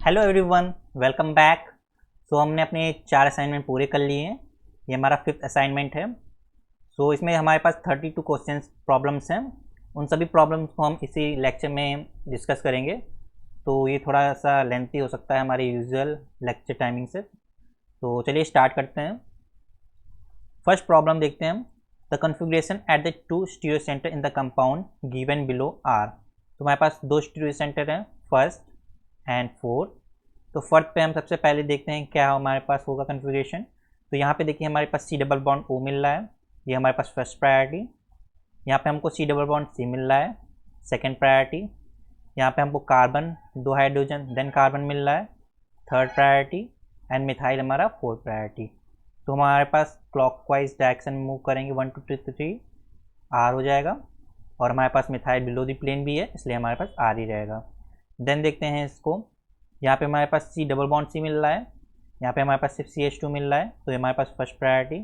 Hello everyone, welcome back. हमने अपने 4 assignment पूरे कर लिए हैं। ये हमारा 5th असाइनमेंट है। इसमें हमारे पास 32 क्वेश्चंस प्रॉब्लम्स हैं। उन सभी प्रॉब्लम्स को हम इसी लेक्चर में डिस्कस करेंगे। तो ये थोड़ा सा लेंथी हो सकता है हमारे यूजुअल लेक्चर टाइमिंग से। तो चलिए स्टार्ट करते हैं। फर्स्ट प्रॉब्लम देखते हैं हम। The configuration at the 2 stereo centre in the compound given below are. तो हमारे पास 2 स्टीरियो सेंटर हैं, फर्स्ट एंड फोर्थ। तो फर्स्ट पे हम सबसे पहले देखते हैं क्या हमारे पास होगा कन्फिग्रेशन। तो यहाँ पे देखिए हमारे पास सी डबल बॉन्ड ओ मिल रहा है, ये हमारे पास फर्स्ट प्रायोरिटी। यहाँ पे हमको सी डबल बॉन्ड सी मिल रहा है, सेकंड प्रायोरिटी। यहाँ पे हमको कार्बन 2 हाइड्रोजन देन कार्बन मिल रहा है, थर्ड प्रायोरिटी। एंड मिथाइल हमारा फोर्थ प्रायोरिटी। तो हमारे पास क्लॉकवाइज डायरेक्शन में मूव करेंगे 1 2 3 3 आर हो जाएगा। और हमारे पास मिथाइल बिलो दी प्लेन भी है, इसलिए हमारे पास आर ही रहेगा। देन देखते हैं इसको। यहाँ पे हमारे पास सी डबल बॉन्ड सी मिल रहा है, यहाँ पे हमारे पास सिर्फ CH2 मिल रहा है, तो ये हमारे पास फर्स्ट प्रायोरिटी।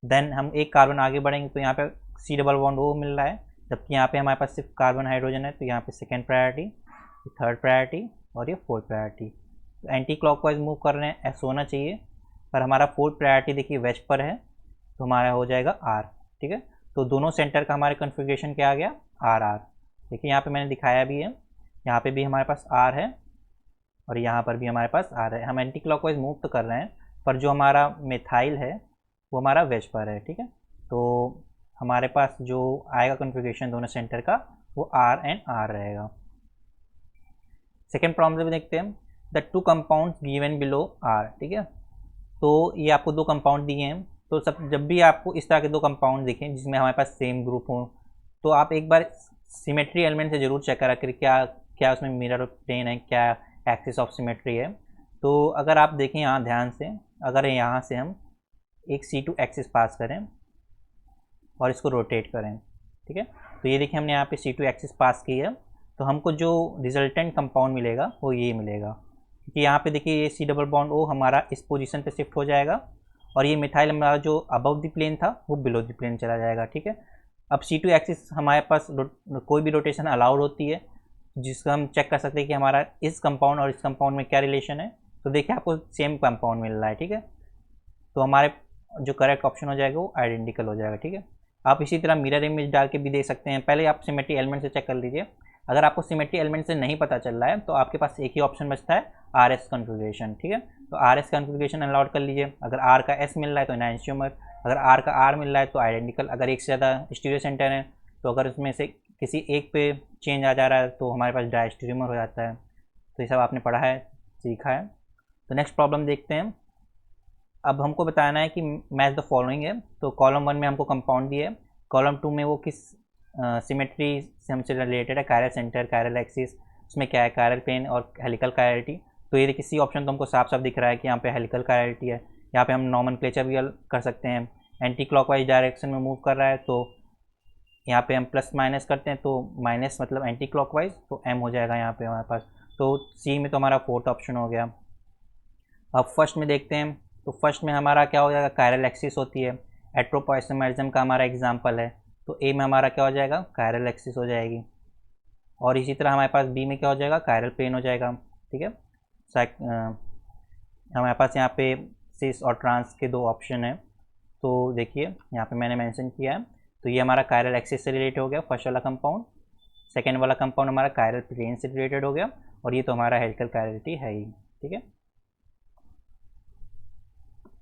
देन हम एक कार्बन आगे बढ़ेंगे तो यहाँ पे सी डबल बॉन्ड ओ मिल रहा है, जबकि यहाँ पे हमारे पास सिर्फ कार्बन हाइड्रोजन है, तो यहाँ पे सेकेंड प्रायोरिटी, थर्ड प्रायोरिटी और ये फोर्थ प्रायोरिटी। तो एंटी क्लॉकवाइज मूव कर रहे हैं, ऐसा होना चाहिए। पर हमारा फोर्थ प्रायोरिटी देखिए वेस्ट पर है, तो हमारा हो जाएगा आर। ठीक है, तो दोनों सेंटर का हमारे कन्फिग्रेशन क्या आ गया, आर आर। देखिए यहाँ पे मैंने दिखाया भी है, यहाँ पे भी हमारे पास आर है और यहाँ पर भी हमारे पास आर है। हम एंटी क्लॉकवाइज मूव तो कर रहे हैं, पर जो हमारा मिथाइल है वो हमारा वेस्ट पर है। ठीक है, तो हमारे पास जो आएगा कन्फिग्रेशन दोनों सेंटर का वो आर एंड आर रहेगा। सेकेंड प्रॉब्लम में देखते हैं। The 2 compounds given below are. ठीक है, तो ये आपको 2 कंपाउंड दिए हैं। तो जब भी आपको इस तरह के 2 कंपाउंड दिखें जिसमें हमारे पास सेम ग्रुप हो, तो आप एक बार सिमेट्री एलिमेंट से ज़रूर चेक करा कर क्या क्या उसमें मिरर प्लेन है, क्या एक्सिस ऑफ सिमेट्री है। तो अगर आप देखें यहाँ ध्यान से, अगर यहाँ से हम एक C2 एक्सिस पास करें और इसको रोटेट करें, ठीक है, तो ये देखिए हमने यहाँ पे C2 एक्सिस पास की है, तो हमको जो रिजल्टेंट कंपाउंड मिलेगा वो ये मिलेगा। क्योंकि यहाँ पे देखिए ये सी डबल बॉन्ड ओ हमारा इस पोजीशन पे शिफ्ट हो जाएगा और ये मिथाइल हमारा जो अबव द प्लेन था वो बिलो द प्लेन चला जाएगा। ठीक है, अब C2 एक्सिस हमारे पास कोई भी रोटेशन अलाउड होती है, जिसका हम चेक कर सकते हैं कि हमारा इस कंपाउंड और इस कंपाउंड में क्या रिलेशन है। तो देखिए आपको सेम कंपाउंड मिल रहा है। ठीक है, तो हमारे जो करेक्ट ऑप्शन हो जाएगा वो आइडेंटिकल हो जाएगा। ठीक है, आप इसी तरह मिरर इमेज डाल के भी देख सकते हैं। पहले आप सिमेट्री एलिमेंट से चेक कर लीजिए। अगर आपको सिमेट्री एलिमेंट से नहीं पता चल रहा है तो आपके पास एक ही ऑप्शन बचता है, RS कन्फिग्रेशन। ठीक है, तो RS कन्फिग्रेशन अलाउड कर लीजिए। अगर R का S मिल रहा है तो एनांशियोमर, अगर R का R मिल रहा है तो आइडेंटिकल। अगर एक से ज़्यादा स्टीरियो सेंटर है तो अगर उसमें से किसी एक पे चेंज आ जा रहा है तो हमारे पास डायस्टीरियोमर हो जाता है। तो ये सब आपने पढ़ा है, सीखा है। तो नेक्स्ट प्रॉब्लम देखते हैं। अब हमको बताना है कि मैच द फॉलोइंग है। तो कॉलम 1 में हमको कंपाउंड दिया है, कॉलम 2 में वो किस सिमेट्री से हमसे रिलेटेड है, कायरल सेंटर, कायरल एक्सिस, उसमें क्या है, कायरल प्लेन और हेलिकल कायरलिटी। तो ये किसी ऑप्शन तो हमको साफ साफ दिख रहा है कि यहाँ पे हेलिकल कायरलिटी है। यहाँ पे हम नॉमेनक्लेचर भी कर सकते हैं। एंटी क्लॉकवाइज डायरेक्शन में मूव कर रहा है, तो यहाँ पे हम प्लस माइनस करते हैं, तो माइनस मतलब एंटी क्लॉकवाइज, तो M हो जाएगा यहाँ पे हमारे पास। तो C में तो हमारा फोर्थ ऑप्शन हो गया। अब फर्स्ट में देखते हैं। तो फर्स्ट में हमारा क्या हो जाएगा, कायरल एक्सिस होती है, हेटेरोआइसोमरिज्म का हमारा एग्जांपल है। तो A में हमारा क्या हो जाएगा, कायरल एक्सिस हो जाएगी। और इसी तरह हमारे पास B में क्या हो जाएगा, कायरल प्लेन हो जाएगा। ठीक है, हमारे पास यहाँ पे सिस और ट्रांस के 2 ऑप्शन हैं। तो देखिए यहाँ पे मैंने मेंशन किया है। तो ये हमारा कायरल एक्सिस से रिलेटेड हो गया फर्स्ट वाला कंपाउंड, सेकेंड वाला कंपाउंड हमारा कायरल प्लेन से रिलेटेड हो गया, और ये तो हमारा हेलिकल कायरलिटी है ही। ठीक है,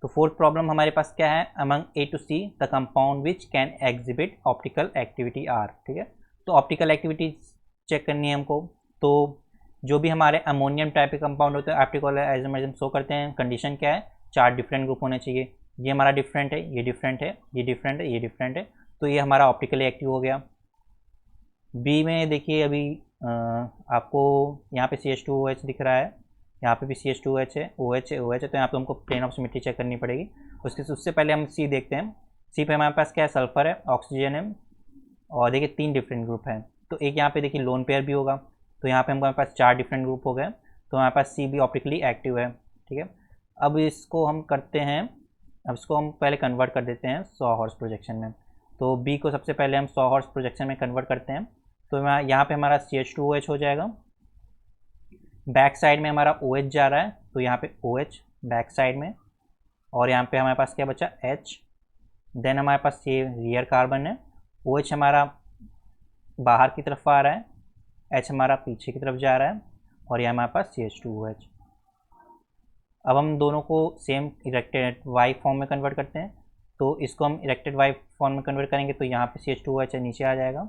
तो फोर्थ प्रॉब्लम हमारे पास क्या है, among A to C the compound which can exhibit optical activity are. ठीक है, तो ऑप्टिकल एक्टिविटी चेक करनी है हमको। तो जो भी हमारे अमोनियम टाइप के कंपाउंड होते हैं ऑप्टिकल आइसोमरिज्म शो करते हैं। कंडीशन क्या है, 4 डिफरेंट ग्रुप होने चाहिए। ये हमारा डिफरेंट है, ये डिफरेंट है, ये डिफरेंट है, ये डिफरेंट है, तो ये हमारा ऑप्टिकली एक्टिव हो गया। बी में देखिए अभी आपको यहाँ पे CH2OH दिख रहा है, यहाँ पे भी CH2OH है, OH है, OH है, तो यहाँ पे हमको प्लेन ऑफ सिमेट्री चेक करनी पड़ेगी। उससे पहले हम C देखते हैं। C पे हमारे पास क्या है, सल्फर है, ऑक्सीजन है, और देखिए 3 डिफरेंट ग्रुप हैं। तो एक यहाँ पे देखिए लोन पेयर भी होगा, तो यहाँ पे हमारे पास 4 डिफरेंट ग्रुप हो गए, तो हमारे पास C भी ऑप्टिकली एक्टिव है। ठीक है, अब इसको हम करते हैं, अब इसको हम पहले कन्वर्ट कर देते हैं 100 हॉर्स प्रोजेक्शन में। तो B को सबसे पहले हम 100 हॉर्स प्रोजेक्शन में कन्वर्ट करते हैं। तो यहाँ पे हमारा CH2OH हो जाएगा, बैक साइड में हमारा OH जा रहा है, तो यहाँ पे OH बैक साइड में, और यहाँ पे हमारे पास क्या बचा H। देन हमारे पास ये रियर कार्बन है, OH हमारा बाहर की तरफ आ रहा है, H हमारा पीछे की तरफ जा रहा है, और ये हमारे पास CH2OH। अब हम दोनों को सेम इरेक्टेड वाई फॉर्म में कन्वर्ट करते हैं, तो इसको हम इरेक्टेड वाई फॉर्म में कन्वर्ट करेंगे तो यहाँ पे CH2OH नीचे आ जाएगा,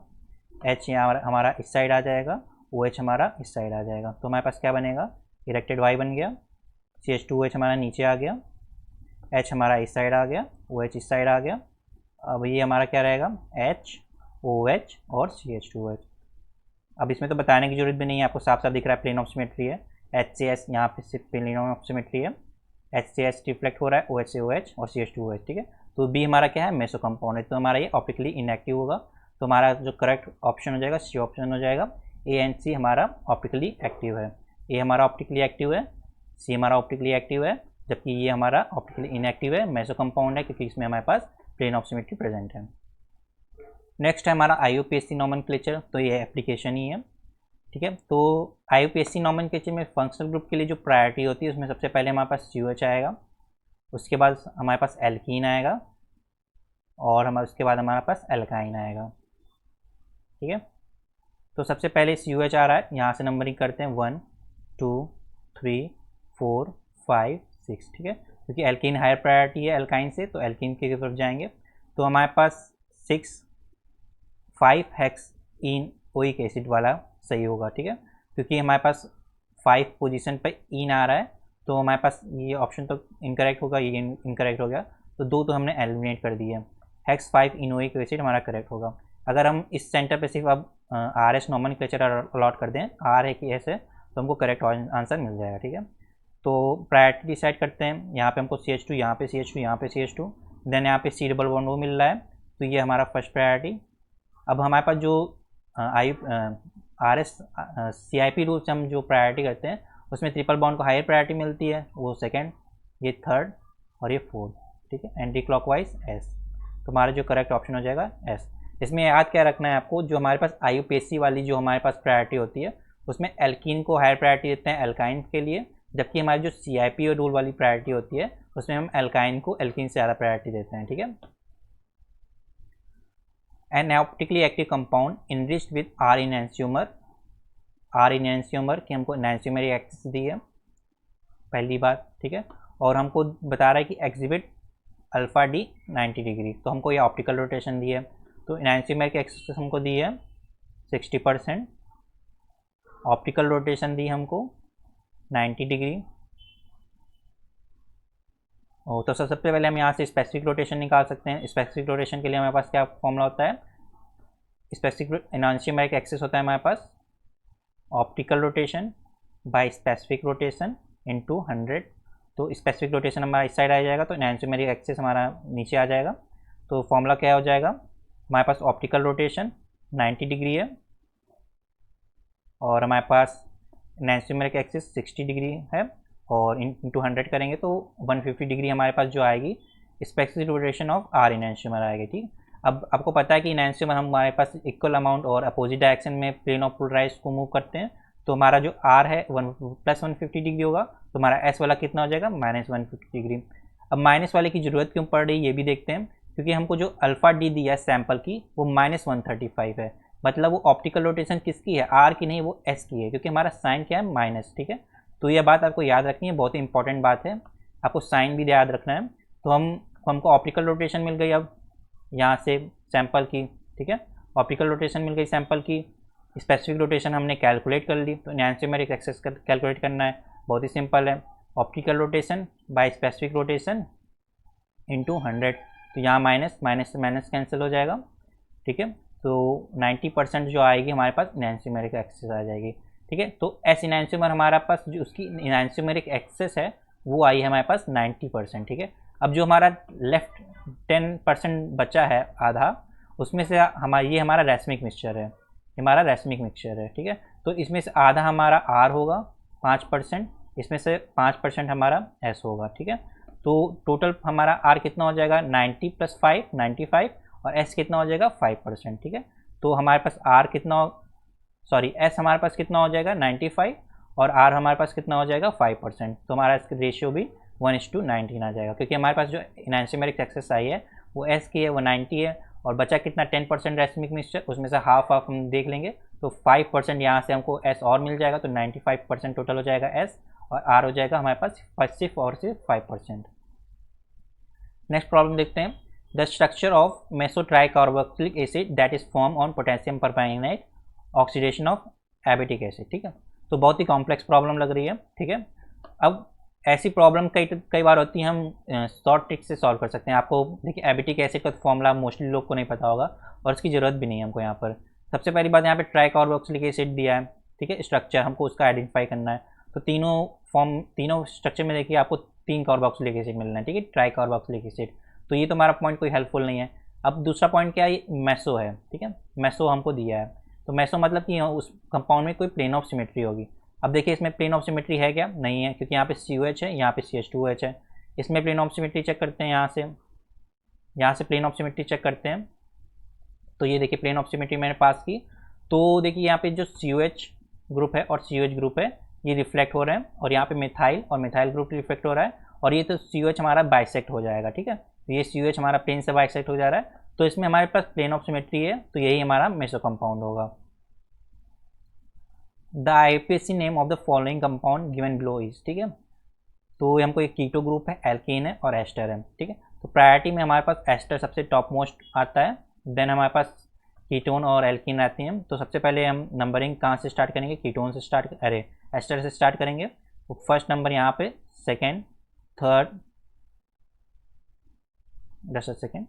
H यहाँ हमारा इस साइड आ जाएगा, OH हमारा इस साइड आ जाएगा। तो हमारे पास क्या बनेगा, इरेक्टेड वाई बन गया, CH2OH हमारा नीचे आ गया, H हमारा इस साइड आ गया, OH इस साइड आ गया। अब ये हमारा क्या रहेगा, H OH और CH2OH। अब इसमें तो बताने की जरूरत भी नहीं है, आपको साफ साफ दिख रहा है प्लेन ऑफ सिमेट्री है। HCS यहाँ पे सिर्फ प्लेन ऑफ सिमेट्री है, HCS रिफ्लेक्ट हो रहा है OH से OH और CH2OH, ठीक है। तो B हमारा क्या है, मेसो कंपाउंड है, तो हमारा ये ऑप्टिकली इनएक्टिव होगा। तो हमारा जो करेक्ट ऑप्शन हो जाएगा C ऑप्शन हो जाएगा। A एंड C हमारा ऑप्टिकली एक्टिव है, A हमारा ऑप्टिकली एक्टिव है, C हमारा ऑप्टिकली एक्टिव है, जबकि ये हमारा ऑप्टिकली इनएक्टिव है, मेसो कंपाउंड है, क्योंकि इसमें हमारे पास प्लेन ऑफ सिमेट्री प्रेजेंट है। नेक्स्ट है हमारा IUPAC नॉमेनक्लेचर, तो ये एप्लीकेशन ही है, ठीक है। तो IUPAC नॉमेनक्लेचर में फंक्शनल ग्रुप के लिए जो प्रायोरिटी होती है उसमें सबसे पहले हमारे पास COH आएगा, उसके बाद हमारे पास एल्कीन आएगा, और हमारे उसके बाद हमारे पास एल्काइन आएगा, ठीक है। तो सबसे पहले COH आ रहा है, यहाँ से नंबरिंग करते हैं 1 2 3 4 5 6, ठीक है, क्योंकि एल्कीन हायर प्रायोरिटी है एल्काइन से, तो एल्कीन की तरफ जाएंगे। तो हमारे पास 5 हेक्स ओइक एसिड वाला सही होगा, ठीक है, क्योंकि हमारे पास 5 पोजीशन पर इन आ रहा है, तो हमारे पास ये ऑप्शन तो इनकरेक्ट होगा, ये इनकरेक्ट हो गया, तो दो तो हमने एलिमिनेट कर दिए। हेक्स 5 इनोइक एसिड हमारा करेक्ट होगा। अगर हम इस सेंटर पे सिर्फ अब RS नॉमेनक्लेचर अलॉट कर दें, R है कि S है, तो हमको करेक्ट आंसर मिल जाएगा, ठीक है। तो प्रायोरिटी डिसाइड करते हैं, यहाँ पे हमको CH2, यहाँ पे CH2, यहाँ पे CH2, देन यहाँ पे C डबल बॉन्ड वो मिल रहा है, तो ये हमारा फर्स्ट प्रायोरिटी। अब हमारे पास जो RS CIP रूल से हम जो प्रायोरिटी करते हैं उसमें ट्रिपल बॉन्ड को हायर प्रायोरिटी मिलती है, वो सेकंड, ये थर्ड और ये फोर्थ, ठीक है, एंटी क्लॉकवाइज S। तो हमारा जो करेक्ट ऑप्शन हो जाएगा S। इसमें याद क्या रखना है आपको, जो हमारे पास IUPAC वाली जो हमारे पास प्रायोरिटी होती है उसमें एल्कीन को हायर प्रायोरिटी देते हैं एल्काइन के लिए, जबकि हमारी जो CIP रूल वाली प्रायोरिटी होती है उसमें हम एल्काइन को एल्कीन से ज़्यादा प्रायोरिटी देते हैं, ठीक है। N optically active compound enriched with R इनैंसियोमर, R इनैंसियोमर की हमको इनैंसियोमेरिक एक्सिस दी है पहली बात, ठीक है, और हमको बता रहा है कि एग्जिबिट अल्फा D 90 डिग्री, तो हमको ये ऑप्टिकल रोटेशन दी है। तो इनैंसियोमेरिक एक्सिस हमको दी है 60%, ऑप्टिकल रोटेशन दी हमको 90 डिग्री। तो सबसे पहले हम यहाँ से स्पेसिफिक रोटेशन निकाल सकते हैं। स्पेसिफिक रोटेशन के लिए हमारे पास क्या फॉर्मूला होता है, स्पेसिफिक इनैंसियोमेरिक एक्सिस होता है हमारे पास optical rotation by specific rotation into 100। तो स्पेसिफिक रोटेशन हमारा इस साइड आ जाएगा, तो इनैंसियोमेरिक एक्सिस हमारा नीचे आ जाएगा। तो फॉर्मूला क्या हो जाएगा, हमारे पास ऑप्टिकल रोटेशन 90 डिग्री है, और हमारे पास इनैंसियोमेरिक एक्सिस 60 डिग्री है, और इंटू 100 करेंगे तो 150 डिग्री हमारे पास जो आएगी स्पेसिफिक रोटेशन ऑफ R इनैंसियोमर आएगी, ठीक। अब आपको पता है कि इनैंसियोमर हमारे पास इक्वल अमाउंट और अपोजिट डायरेक्शन में प्लेन ऑफ पोलराइज को मूव करते हैं, तो हमारा जो R है प्लस 150 डिग्री होगा, तो हमारा S वाला कितना हो जाएगा, माइनस 150 डिग्री। अब माइनस वाले की ज़रूरत क्यों पड़ रही है ये भी देखते हैं, क्योंकि हमको जो अल्फ़ा D दिया है सैम्पल की वो -135 है, मतलब वो ऑप्टिकल रोटेशन किसकी है, R की नहीं, वो S की है, क्योंकि हमारा साइन क्या है, माइनस, ठीक है। तो यह बात आपको याद रखनी है, बहुत ही इंपॉर्टेंट बात है, आपको साइन भी याद रखना है। तो हमको ऑप्टिकल रोटेशन मिल गई अब यहाँ से सैंपल की, ठीक है, ऑप्टिकल रोटेशन मिल गई सैंपल की, स्पेसिफिक रोटेशन हमने कैलकुलेट कर ली। तो इनैंसियोमेरिक एक्सिस कैलकुलेट करना है, बहुत ही सिंपल है, optical rotation by specific rotation into 100। तो यहाँ माइनस माइनस से माइनस कैंसिल हो जाएगा, ठीक है। तो 90% जो आएगी हमारे पास इनैंसियोमेरिक एक्सिस आ जाएगी, ठीक है। तो S इनैंसियोमर हमारा पास जो उसकी इनैंसियोमेरिक एक्सिस है वो आई है हमारे पास 90%, ठीक है। अब जो हमारा लेफ्ट 10% बचा है आधा, उसमें से ये हमारा रैसमिक मिक्सचर है, हमारा रैसमिक मिक्सचर है, ठीक है। तो इसमें से आधा हमारा R होगा 5%, इसमें से 5% हमारा S होगा, ठीक है। तो टोटल हमारा R कितना हो जाएगा, 90 + 5 95, और S कितना हो जाएगा 5%, ठीक है। तो हमारे पास R कितना, सॉरी S हमारे पास कितना हो जाएगा 95, और R हमारे पास कितना हो जाएगा 5%, तो हमारा इसका रेशियो भी 1:19 आ जाएगा, क्योंकि हमारे पास जो इनैंसिमेरिक एक्सेस आई है वो S की है, वो 90 है, और बचा कितना 10% रेसिमिक मिक्सचर, उसमें से हाफ हम देख लेंगे, तो 5% यहाँ से हमको S और मिल जाएगा, तो 95% टोटल हो जाएगा S, और R हो जाएगा हमारे पास सिर्फ 5%। नेक्स्ट प्रॉब्लम देखते हैं। The structure of meso tricarboxylic acid that is form on potassium permanganate oxidation of abietic acid. ठीक है, तो बहुत ही कॉम्प्लेक्स प्रॉब्लम लग रही है। ठीक है, अब ऐसी प्रॉब्लम कई बार होती है, हम शॉर्ट ट्रिक से सॉल्व कर सकते हैं। आपको देखिए एबिटिक एसिड का फॉर्मूला मोस्टली लोग को नहीं पता होगा, और इसकी ज़रूरत भी नहीं है हमको। यहाँ पर सबसे पहली बात, यहाँ पे ट्राइकार्बोक्सिलिक एसिड दिया है। ठीक है, स्ट्रक्चर हमको उसका आइडेंटिफाई करना है, तो तीनों स्ट्रक्चर में देखिए आपको 3 कार्बोक्सिलिक एसिड मिलना है। ठीक है, ट्राइकार्बोक्सिलिक एसिड, तो ये तो हमारा पॉइंट कोई हेल्पफुल नहीं है। अब दूसरा पॉइंट क्या है, मेसो है। ठीक है, मेसो हमको दिया है, तो मेसो मतलब कि उस कंपाउंड में कोई प्लेन ऑफ सिमेट्री होगी। अब देखिए इसमें प्लेन ऑफ सिमेट्री है क्या, नहीं है, क्योंकि यहाँ पे COH है, यहाँ पे CH2OH है। इसमें प्लेन ऑफ सिमेट्री चेक करते हैं, यहाँ से प्लेन ऑफ सिमेट्री चेक करते हैं, तो ये देखिए प्लेन ऑफ सिमेट्री मैंने पास की, तो देखिए यहाँ पे जो COH ग्रुप है और COH ग्रुप है ये रिफ्लेक्ट हो रहे हैं, और यहाँ पे मिथाइल और मिथाइल ग्रुप रिफ्लेक्ट हो रहा है, और ये तो COH हमारा बाइसेक्ट हो जाएगा। ठीक है, तो ये COH हमारा प्लेन से बाइसेक्ट हो जा रहा है, तो इसमें हमारे पास प्लेन ऑफ सिमेट्री है, तो यही हमारा मेसो कंपाउंड होगा। The IUPAC name of the following compound given below is. ठीक है, तो हमको एक कीटो ग्रुप है, एल्कीन है और एस्टर है। ठीक है, तो प्रायोरिटी में हमारे पास एस्टर सबसे टॉप मोस्ट आता है, देन हमारे पास कीटोन और एल्कीन आती हैं। तो सबसे पहले हम नंबरिंग कहाँ से स्टार्ट करेंगे, कीटोन से एस्टर से स्टार्ट करेंगे। तो फर्स्ट नंबर यहाँ पे, second, third, just a second,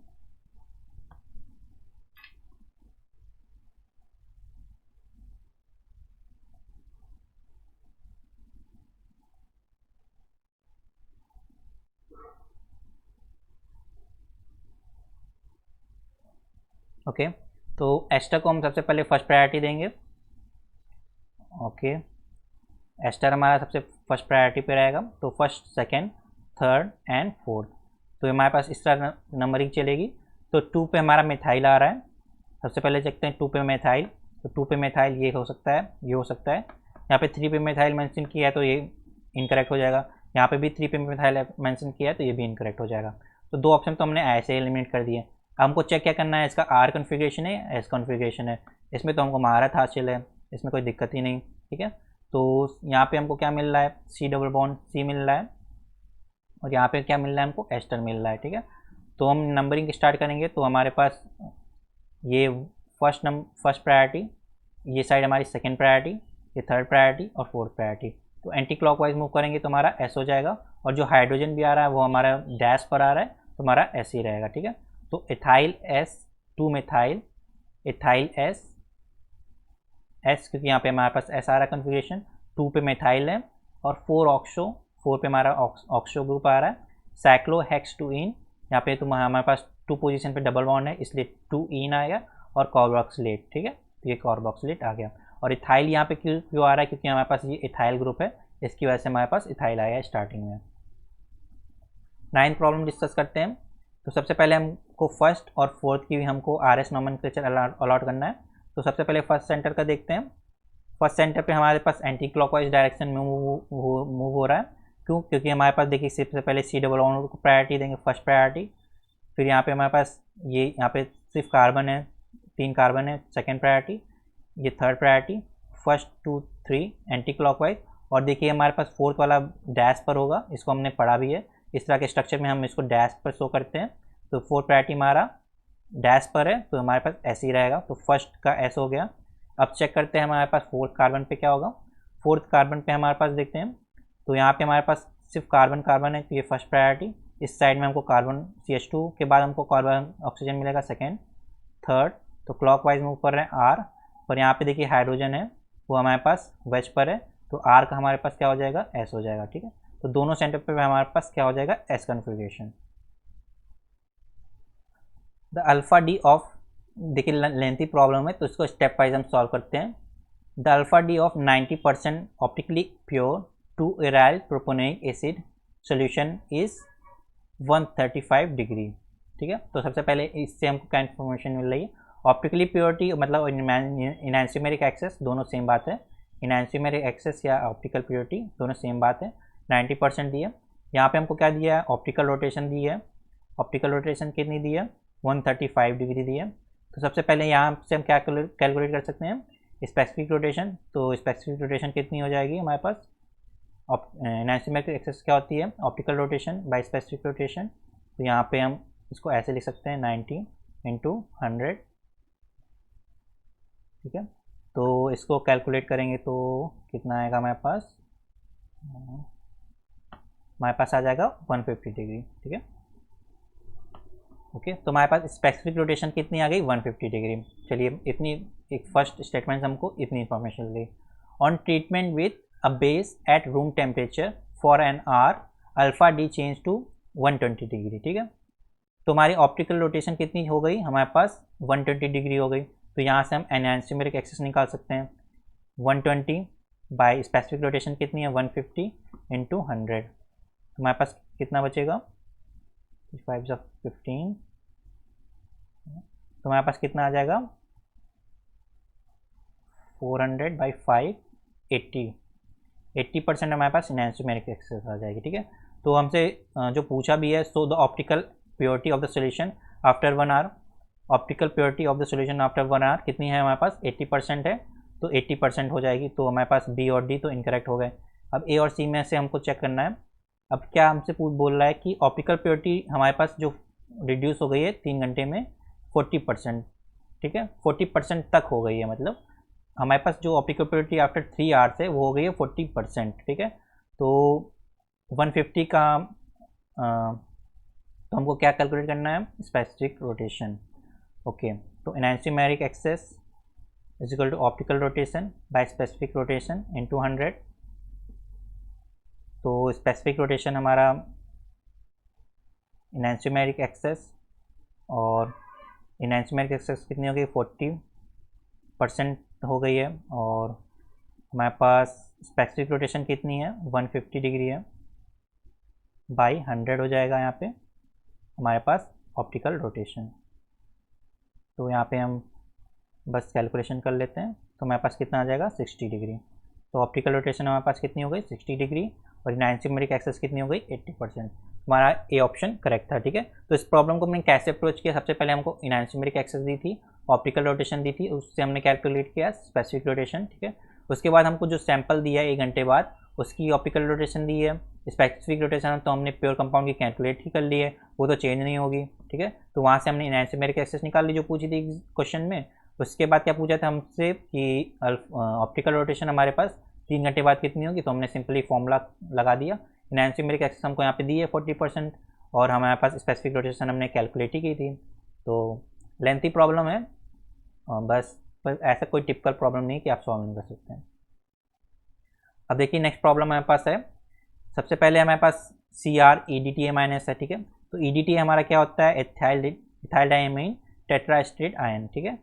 okay, तो एस्टर को हम सबसे पहले फर्स्ट प्रायोरिटी देंगे। ओके, एस्टर हमारा सबसे फर्स्ट प्रायोरिटी पे रहेगा, तो first, second, third and fourth, तो हमारे पास इस तरह नंबरिंग चलेगी। तो 2 पे हमारा मिथाइल आ रहा है, सबसे पहले देखते हैं 2 पे मिथाइल, तो 2 पे मिथाइल ये हो सकता है, ये हो सकता है। यहाँ पे 3 पे मिथाइल मेंशन किया है, तो ये इनकरेक्ट हो जाएगा। यहाँ पे भी 3 पे मिथाइल मेंशन किया है, तो ये भी इनकरेक्ट हो जाएगा। तो 2 ऑप्शन तो हमने ऐसे एलिमिनेट कर दिए। हमको चेक क्या करना है, इसका R कॉन्फ़िगरेशन है, S कॉन्फ़िगरेशन है, इसमें तो हमको महारत हासिल है, इसमें कोई दिक्कत ही नहीं। ठीक है, तो यहाँ पे हमको क्या मिल रहा है, C डबल बॉन्ड C मिल रहा है, और यहाँ पे क्या मिल रहा है हमको, एस्टर मिल रहा है। ठीक है, तो हम नंबरिंग स्टार्ट करेंगे, तो हमारे पास ये फर्स्ट प्रायोरिटी, ये साइड हमारी सेकेंड प्रायोरिटी, ये थर्ड प्रायोरिटी और फोर्थ प्रायोरिटी। तो एंटी क्लॉकवाइज मूव करेंगे तो हमारा S हो जाएगा, और जो हाइड्रोजन भी आ रहा है वो हमारा डैश पर आ रहा है, तो हमारा S ही रहेगा। ठीक है, तो ethyl S, 2 methyl, ethyl S, क्योंकि यहाँ पे हमारे पास S आ रहा है कन्फिग्रेशन, 2 पे मिथाइल है, और 4 ऑक्सो, 4 पे हमारा ऑक्सो ग्रुप आ रहा है, साइक्लोहेक्सटूइन, यहाँ पे तो हमारे पास 2 पोजीशन पे डबल बॉन्ड है, इसलिए 2 ईन आएगा, और कार्बोक्सिलेट। ठीक है, तो ये कार्बोक्सिलेट आ गया, और इथाइल यहाँ पे क्यों आ रहा है, क्योंकि हमारे पास ये इथाइल ग्रुप है, इसकी वजह से हमारे पास इथाइल आया है स्टार्टिंग में। 9th प्रॉब्लम डिस्कस करते हैं। तो सबसे पहले हमको फर्स्ट और फोर्थ की भी हमको RS नॉमेनक्लेचर अलॉट करना है। तो सबसे पहले फर्स्ट सेंटर का देखते हैं। फर्स्ट सेंटर पे हमारे पास एंटी क्लॉकवाइज डायरेक्शन में मूव हो रहा है। क्यों, क्योंकि हमारे पास देखिए सबसे पहले C डबल बॉन्ड को प्रायोरिटी देंगे, फर्स्ट प्रायोरिटी। फिर यहाँ पे हमारे पास यहाँ पे सिर्फ कार्बन है, 3 कार्बन है, सेकेंड प्रायोरिटी, ये third priority, first 2 3 anti clockwise, और देखिए हमारे पास फोर्थ वाला डैश पर होगा, इसको हमने पढ़ा भी है, इस तरह के स्ट्रक्चर में हम इसको डैश पर शो करते हैं। तो फोर्थ प्रायोरिटी हमारा डैश पर है, तो हमारे पास S ही रहेगा, तो फर्स्ट का S हो गया। अब चेक करते हैं हमारे पास फोर्थ कार्बन पे क्या होगा। फोर्थ कार्बन पे हमारे पास देखते हैं, तो यहाँ पे हमारे पास सिर्फ कार्बन है, तो ये फर्स्ट प्रायोरिटी। इस साइड में हमको कार्बन CH2 के बाद हमको कार्बन ऑक्सीजन मिलेगा सेकेंड, थर्ड, तो क्लॉकवाइज मूव कर रहे हैं R, और यहाँ पे देखिए हाइड्रोजन है, वो हमारे पास वेज पर है, तो R का हमारे पास क्या हो जाएगा, S हो जाएगा। ठीक है, तो दोनों सेंटर पे हमारे पास क्या हो जाएगा, S configuration. The alpha D of, देखिए लेंथी प्रॉब्लम है, तो इसको स्टेप वाइज हम सॉल्व करते हैं। The alpha D of 90% optically pure 2 aryl propionic acid solution is 135 degree. ठीक है, तो सबसे पहले इससे हमको क्या इन्फॉर्मेशन मिल रही है, ऑप्टिकली प्योरिटी मतलब इनैंसिमेरिक एक्सेस, दोनों सेम बात है। इनैंसियोमेरिक एक्सेस या ऑप्टिकल प्योरिटी दोनों सेम बात है। 90% दी है। यहाँ पे हमको क्या दिया है, ऑप्टिकल रोटेशन दी है। ऑप्टिकल रोटेशन कितनी दी है, 135 डिग्री दी है। तो सबसे पहले यहाँ से हम क्या कैलकुलेट कर सकते हैं, स्पेसिफिक रोटेशन। तो स्पेसिफिक रोटेशन कितनी हो जाएगी हमारे पास, इनैंसियोमेरिक एक्सेस क्या होती है, optical rotation by specific rotation. तो यहाँ पे हम इसको ऐसे लिख सकते हैं 90 इंटू 100, ठीक है। तो इसको कैलकुलेट करेंगे तो कितना आएगा हमारे पास, आ जाएगा 150 डिग्री, ठीक है। ओके, तो हमारे पास स्पेसिफिक रोटेशन कितनी आ गई, 150 डिग्री। चलिए इतनी, एक फर्स्ट स्टेटमेंट हमको इतनी इन्फॉर्मेशन ली। On treatment with a base at room temperature for an hour, alpha D change to 120 degree, ठीक है। तो हमारी ऑप्टिकल रोटेशन कितनी हो गई, हमारे पास 120 डिग्री हो गई। तो यहाँ से हम एनहांसियोमेरिक एक्सेस निकाल सकते हैं, 120 बाय स्पेसिफिक रोटेशन कितनी है, 150 इंटू 100। तो हमारे पास कितना बचेगा, 5 of 15, तो हमारे पास कितना आ जाएगा, 400 बाई 5, 80% हमारे पास एनहांसियोमेरिक एक्सेस आ जाएगी, ठीक है। तो हमसे जो पूछा भी है, so the optical purity of the solution after 1 hour, optical purity of the solution after 1 hour कितनी है हमारे पास, 80% है। तो 80% हो जाएगी। तो हमारे पास बी और डी तो इनकरेक्ट हो गए। अब ए और सी में से हमको चेक करना है। अब क्या हमसे बोल रहा है कि ऑप्टिकल प्योरिटी हमारे पास जो रिड्यूस हो गई है 3 घंटे में 40%, ठीक है, 40% तक हो गई है। मतलब हमारे पास जो ऑप्टिकल प्योरिटी आफ्टर 3 आवर्स है वो हो गई है 40%, ठीक है। तो 150 का तो हमको क्या कैलकुलेट करना है, स्पेसिफिक रोटेशन। ओके, तो enantiomeric excess is equal to optical rotation by specific rotation into 100। तो स्पेसिफिक रोटेशन हमारा एनहांसियोमेरिक एक्सेस, और एनहांसियोमेरिक एक्सेस कितनी हो गई, 40% हो गई है। और हमारे पास स्पेसिफिक रोटेशन कितनी है, 150 डिग्री है, बाई 100 हो जाएगा यहाँ पे हमारे पास ऑप्टिकल रोटेशन। तो यहाँ पे हम बस कैलकुलेशन कर लेते हैं। तो हमारे पास कितना आ जाएगा, 60 डिग्री। तो ऑप्टिकल रोटेशन हमारे पास कितनी हो गई, 60 डिग्री, और एनहांसियोमेरिक एक्सेस कितनी हो गई, 80%। हमारा ए ऑप्शन करेक्ट था, ठीक है। तो इस प्रॉब्लम को हमने कैसे अप्रोच किया, सबसे पहले हमको एनहांसियोमेरिक एक्सेस दी थी, ऑप्टिकल रोटेशन दी थी, उससे हमने कैलकुलेट किया स्पेसिफिक रोटेशन, ठीक है। उसके बाद हमको जो सैंपल दिया है 1 घंटे बाद, उसकी ऑप्टिकल रोटेशन दी है। स्पेसिफिक रोटेशन तो हमने प्योर कंपाउंड की कैलकुलेट ही कर ली है, वो तो चेंज नहीं होगी, ठीक है। तो वहाँ से हमने एनहांसियोमेरिक एक्सेस निकाल ली जो पूछी थी क्वेश्चन में। उसके बाद क्या पूछा था हमसे कि ऑप्टिकल रोटेशन हमारे पास 3 घंटे बाद कितनी होगी, तो हमने सिंपली फॉर्मूला लगा दिया। एनहांसियोमेरिक एक्सेस हमको यहाँ पे दी है 40%, और हमारे पास स्पेसिफिक रोटेशन हमने कैलकुलेट ही की थी। तो लेंथी प्रॉब्लम है, बस ऐसा कोई टिपिकल प्रॉब्लम नहीं कि आप सॉल्व नहीं कर सकते हैं। अब देखिए नेक्स्ट प्रॉब्लम हमारे पास है। सबसे पहले हमारे पास CrEDTA माइनस है, ठीक है। तो EDTA हमारा क्या होता है, इथाइल डायमीन टेट्रास्ट्रेट आयन, ठीक है।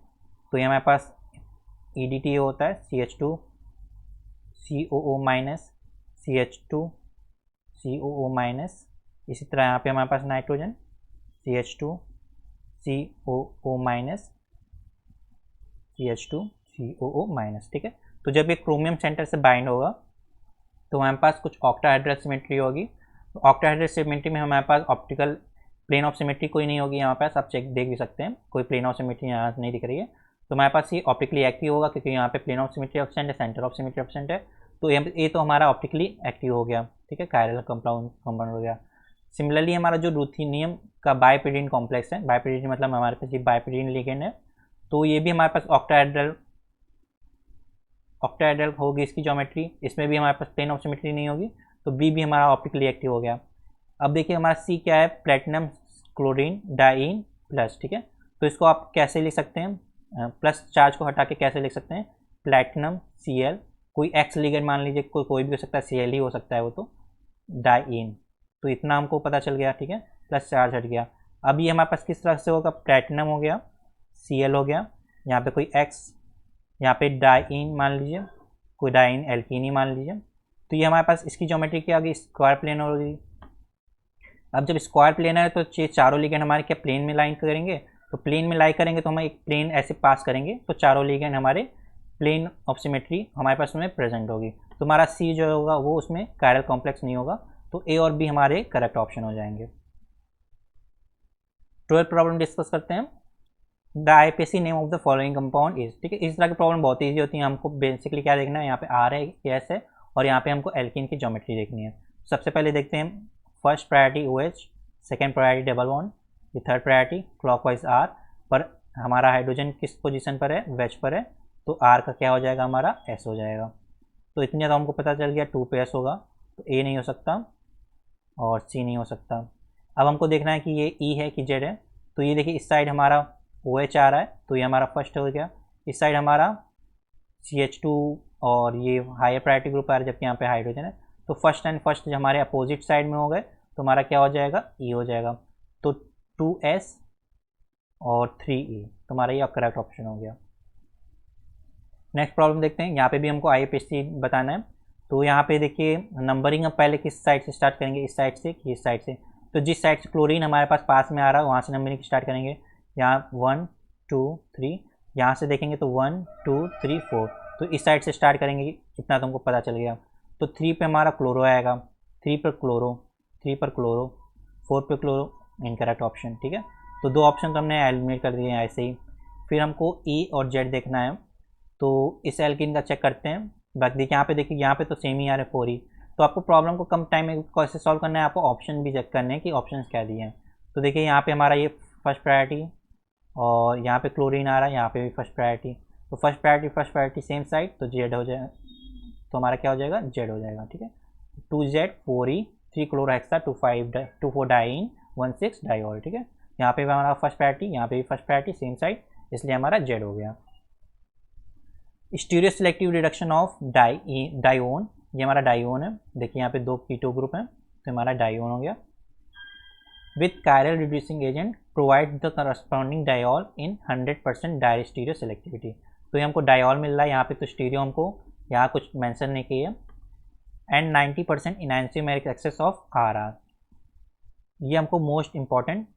तो ये हमारे पास EDTA होता है CH2 COO minus CH2 COO minus. इसी तरह यहाँ पे हमारे पास nitrogen CH2 COO minus CH2 COO minus, ठीक है। तो जब ये क्रोमियम सेंटर से बाइंड होगा तो हमारे पास कुछ ऑक्टाहेड्रल सिमेट्री होगी। तो ऑक्टाहेड्रल सिमेट्री में हमारे पास ऑप्टिकल प्लेन ऑफ सिमेट्री कोई नहीं होगी। यहाँ पास आप चेक देख भी सकते हैं, कोई प्लेन ऑफ सिमेट्री यहाँ नहीं दिख रही है। तो हमारे पास ये ऑप्टिकली एक्टिव होगा क्योंकि यहाँ पे प्लेन ऑफ सिमेट्री एब्सेंट है, सेंटर ऑफ सिमेट्री एब्सेंट है। तो ये तो हमारा ऑप्टिकली एक्टिव हो गया, ठीक है, कायरल कंपाउंड हो गया। सिमिलरली हमारा जो रूथेनियम का बाइपिरीडीन कॉम्प्लेक्स है, बाइपिरीडीन मतलब हमारे पास ये बाइपिरीडीन लिगेंड है, तो ये भी हमारे पास ऑक्टाहेड्रल होगी इसकी ज्योमेट्री। इसमें भी हमारे पास प्लेन ऑफ सिमेट्री नहीं होगी, तो बी भी हमारा ऑप्टिकली एक्टिव हो गया। अब देखिए हमारा सी क्या है, प्लेटिनम क्लोरीन डाइन प्लस, ठीक है। तो इसको आप कैसे लिख सकते हैं, प्लस चार्ज को हटा के कैसे लिख सकते हैं, प्लेटिनम Cl, कोई एक्स लिगेंड मान लीजिए, कोई भी हो सकता है, Cl ही हो सकता है वो, तो डाइन। तो इतना हमको पता चल गया, ठीक है, प्लस चार्ज हट गया। अब ये हमारे पास किस तरह से होगा, प्लेटिनम हो गया, Cl हो गया, यहाँ पे कोई एक्स, यहाँ पे डाइन मान लीजिए, कोई डाइन एल्कीन ही मान लीजिए। तो ये हमारे पास इसकी ज्योमेट्री क्या होगी, स्क्वायर प्लेन होगी। अब जब स्क्वायर प्लेन है तो ये चारों लिगेंड हमारे क्या प्लेन में लाइन करेंगे, तो प्लेन में लाई करेंगे तो हम एक प्लेन ऐसे पास करेंगे तो चारों लिगेंड हमारे प्लेन ऑफ सिमेट्री हमारे पास उसमें प्रेजेंट होगी। तो हमारा सी जो होगा वो उसमें कायरल कॉम्प्लेक्स नहीं होगा, तो ए और बी हमारे करेक्ट ऑप्शन हो जाएंगे। 12th प्रॉब्लम डिस्कस करते हैं। The IPC name of the following compound is, ठीक है। इस तरह की प्रॉब्लम बहुत ईजी होती है। हमको बेसिकली क्या देखना है, यहाँ पे आर है, एस है, और यहाँ पे हमको एल्कीन की ज्योमेट्री देखनी है। सबसे पहले देखते हैं first priority OH, second priority double bond, ये थर्ड प्रायोरिटी क्लॉकवाइज R पर हमारा हाइड्रोजन किस पोजीशन पर है, वेज पर है, तो R का क्या हो जाएगा, हमारा S हो जाएगा। तो इतने तो हमको पता चल गया 2 पे S होगा, तो A नहीं हो सकता और C नहीं हो सकता। अब हमको देखना है कि ये E है कि Z है। तो ये देखिए इस साइड हमारा OH आ रहा है, तो ये हमारा फर्स्ट हो गया। इस साइड हमारा CH2 और ये हायर प्रायोरिटी ग्रुप आ रहा है, जबकि यहाँ पे हाइड्रोजन है। तो फर्स्ट एंड फर्स्ट जो हमारे अपोजिट साइड में हो गए, तो हमारा क्या हो जाएगा, E हो जाएगा। तो 2S और 3E, तो हमारा ये करेक्ट ऑप्शन हो गया। नेक्स्ट प्रॉब्लम देखते हैं। यहाँ पे भी हमको IPC बताना है। तो यहाँ पे देखिए नंबरिंग अब पहले किस साइड से स्टार्ट करेंगे, इस साइड से कि इस साइड से। तो जिस साइड से क्लोरीन हमारे पास में आ रहा है वहाँ से नंबरिंग स्टार्ट करेंगे। यहाँ 1 2 3, यहाँ से देखेंगे तो 1 2 3 4, तो इस साइड से स्टार्ट करेंगे। इतना तो हमको पता चल गया। तो 3 पे हमारा क्लोरो आएगा, 3 पर क्लोरो, 3 पर क्लोरो, 4 पे क्लोरो, इनकरेक्ट ऑप्शन, ठीक है। तो 2 ऑप्शन तो हमने एलिमिनेट कर दिए हैं ऐसे ही। फिर हमको E और Z देखना है, तो इस एल्किन का चेक करते हैं। बाकी यहाँ पे देखिए, यहाँ पे तो सेम ही आ रहा है 4E। तो आपको प्रॉब्लम को कम टाइम में कैसे सॉल्व करना है, आपको ऑप्शन भी चेक करने हैं कि ऑप्शंस क्या दिए हैं। तो देखिए यहाँ पे हमारा ये फर्स्ट प्रायोरिटी, और यहाँ पे क्लोरीन आ रहा है, यहाँ पे भी फर्स्ट प्रायोरिटी। तो फर्स्ट प्रायोरिटी सेम साइड, तो Z हो जाएगा। तो हमारा क्या हो जाएगा, Z हो जाएगा, ठीक है। 2Z 4E 3 क्लोरोहेक्सा 2,4 डाइन 1,6 डाइऑल, ठीक है। यहाँ पे भी हमारा फर्स्ट प्रायोरिटी, यहाँ पे भी फर्स्ट प्रायोरिटी सेम साइड, इसलिए हमारा Z हो गया। स्टीरियो सिलेक्टिव रिडक्शन ऑफ डाइओन, ये हमारा डाइओन है। देखिए यहाँ पे 2 कीटो ग्रुप हैं, तो हमारा डाइओन हो गया। With chiral reducing agent provide the corresponding diol in 100% direct stereo selectivity. तो ये हमको डाइऑल मिल रहा है यहाँ पे, तो स्टीरियो हमको यहाँ कुछ मेंशन नहीं किया। एंड 90% इनैंसियोमेरिक एक्सेस ऑफ RR, ये हमको मोस्ट इम्पॉर्टेंट